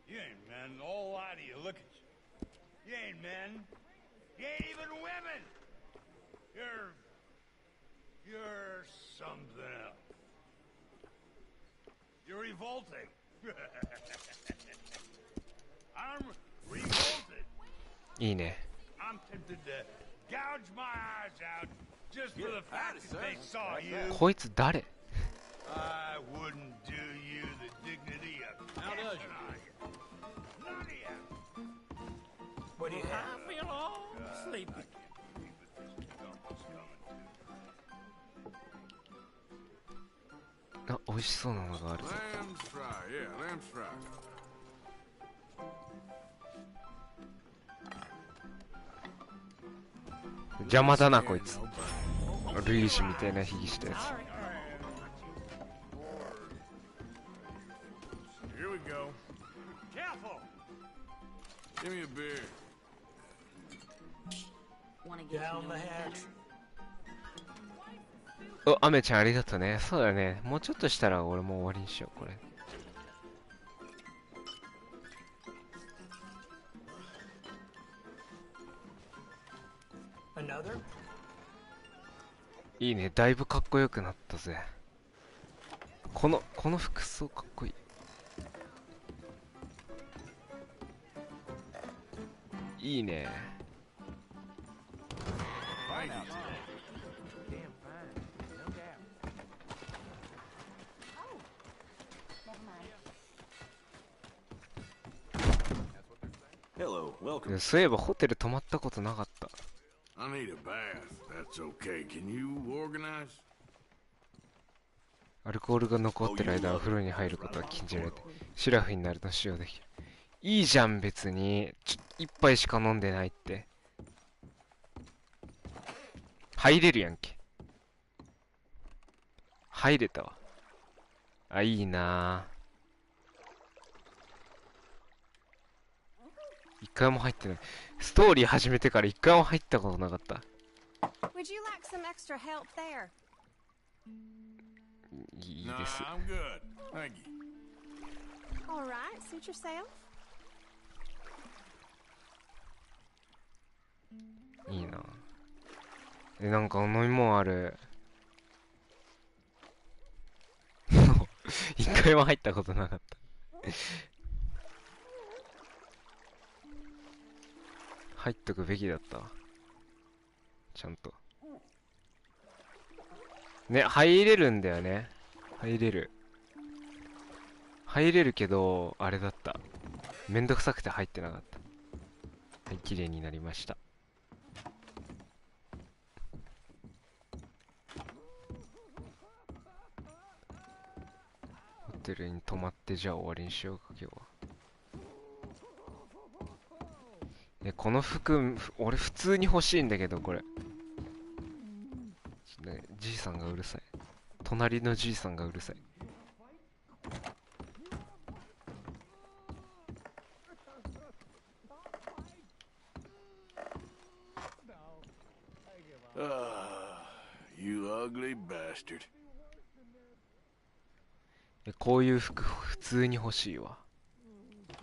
You ain't men, the whole lot of you. Look at you. You ain't men. You ain't even women. You're something else. You're revolting. I'm revolted. いいね。 I'm tempted to gouge my eyes out just for the fact that they saw you. こいつ誰？ I wouldn't do you the dignity of How does you? none of you. What do you have? I feel all sleepy. あ、美味しそうなのがあるぞ。 Lamb's fry, yeah, lamb's fry. 邪魔だなこいつ。ルイージみたいなひげしたや Here we go. Careful. Give me a beer. Down the hatch. つ。お、アメちゃんありがとうね。そうだね。もうちょっとしたら俺もう終わりにしよう、これ。Another? いいね。だいぶかっこよくなったぜ。この服装かっこいい。いいね。Hello, welcome. そういえばホテル泊まったことなかった。I need a bath. That's okay. Can you organize? アルコールが残ってる間はお風呂に入ることは禁じられて、シラフになると使用できる。いいじゃん別に。一杯しか飲んでないって。入れるやんけ。入れたわ。あ、いいなぁ。一回も入ってない。ストーリー始めてから一回も入ったことなかった。Would you like some extra help there? いいです。 I'm good. Thank you. All right, suit yourself. いいな。なんか飲み物ある。一回も入ったことなかった。入っとくべきだったわ。ちゃんと。ね、入れるんだよね。入れる。入れるけど、あれだった。めんどくさくて入ってなかった。はい、綺麗になりました。ホテルに泊まってじゃあ終わりにしようか、今日は。この服、俺普通に欲しいんだけど、これ。ね、じいさんがうるさい。隣のじいさんがうるさい。You ugly bastard. こういう服普通に欲しいわ。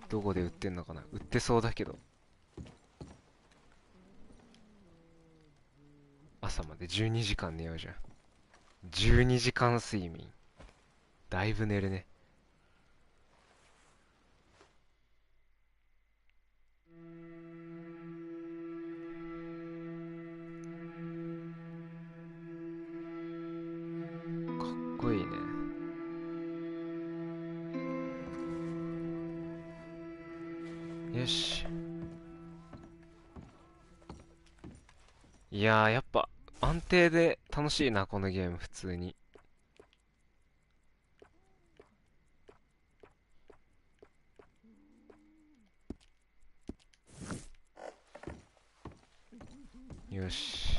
どこで売ってんのかな。売ってそうだけど。朝まで12時間寝ようじゃん。12時間睡眠。だいぶ寝るね。かっこいいね。よし。いやー、やっぱ安定で楽しいな、このゲーム。普通に。よし。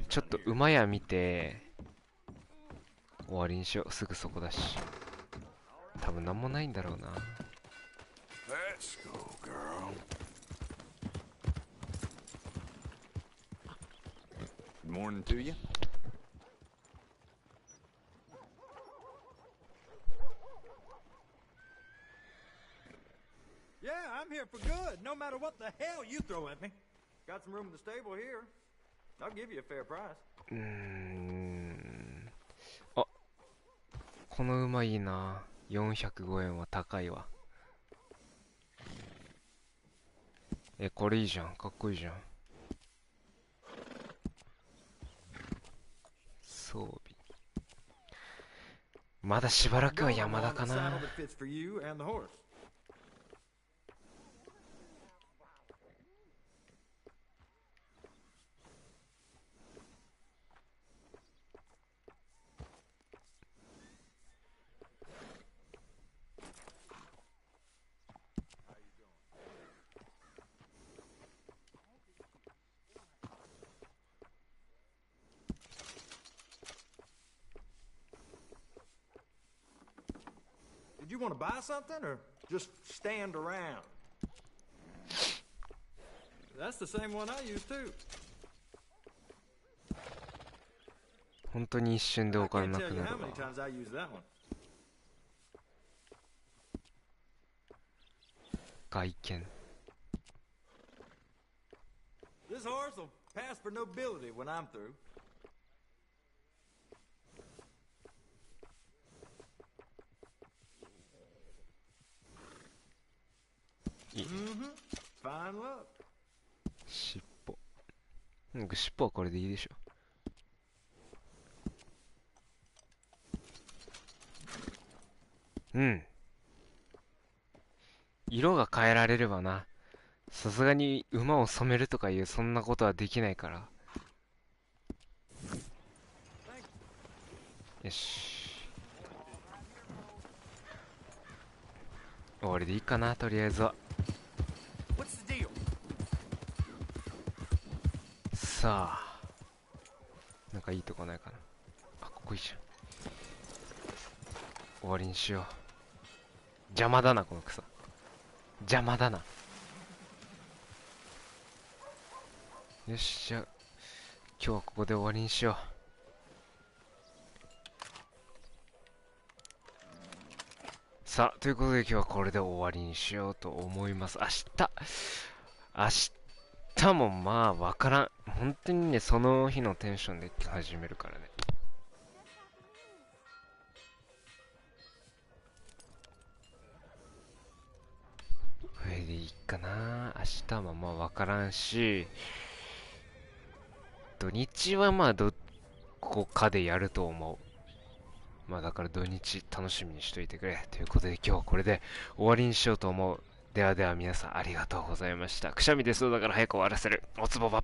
ちょっと馬屋見て終わりにしよう。すぐそこだし。多分なんもないんだろうな。 Let's go, girl. Good morning to you. Yeah, I'm here for good, no matter what the hell you throw at me. Got some room in the stable here. I'll give you a fair price. あ、この馬いいな。405円は高いわ。これいいじゃん。かっこいいじゃん。装備。まだしばらくは山田かな。Did you want to buy something or just stand around? That's the same one I use too. 本当に一瞬でお金なく I can't tell な you る how わ。 many times I use that one. 外見。 This horse will pass for nobility when I'm through. いい。Fine look. 尻尾。なんか尻尾はこれでいいでしょ。うん。色が変えられればな。さすがに馬を染めるとかいうそんなことはできないから。よし。終わりでいいかな、とりあえずは。さあ。なんかいいとこないかな。あ、ここいいじゃん。終わりにしよう。邪魔だな、この草。邪魔だな。よし、じゃあ、今日はここで終わりにしよう。さあ、ということで今日はこれで終わりにしようと思います。明日もまあわからん。本当にね、その日のテンションで始めるからね。これでいいかな。明日もまあわからんし、土日はまあどこかでやると思う。まあだから土日楽しみにしといてくれ。ということで今日はこれで終わりにしようと思う。ではでは皆さんありがとうございました。くしゃみ出そうだから早く終わらせる。おつぼば。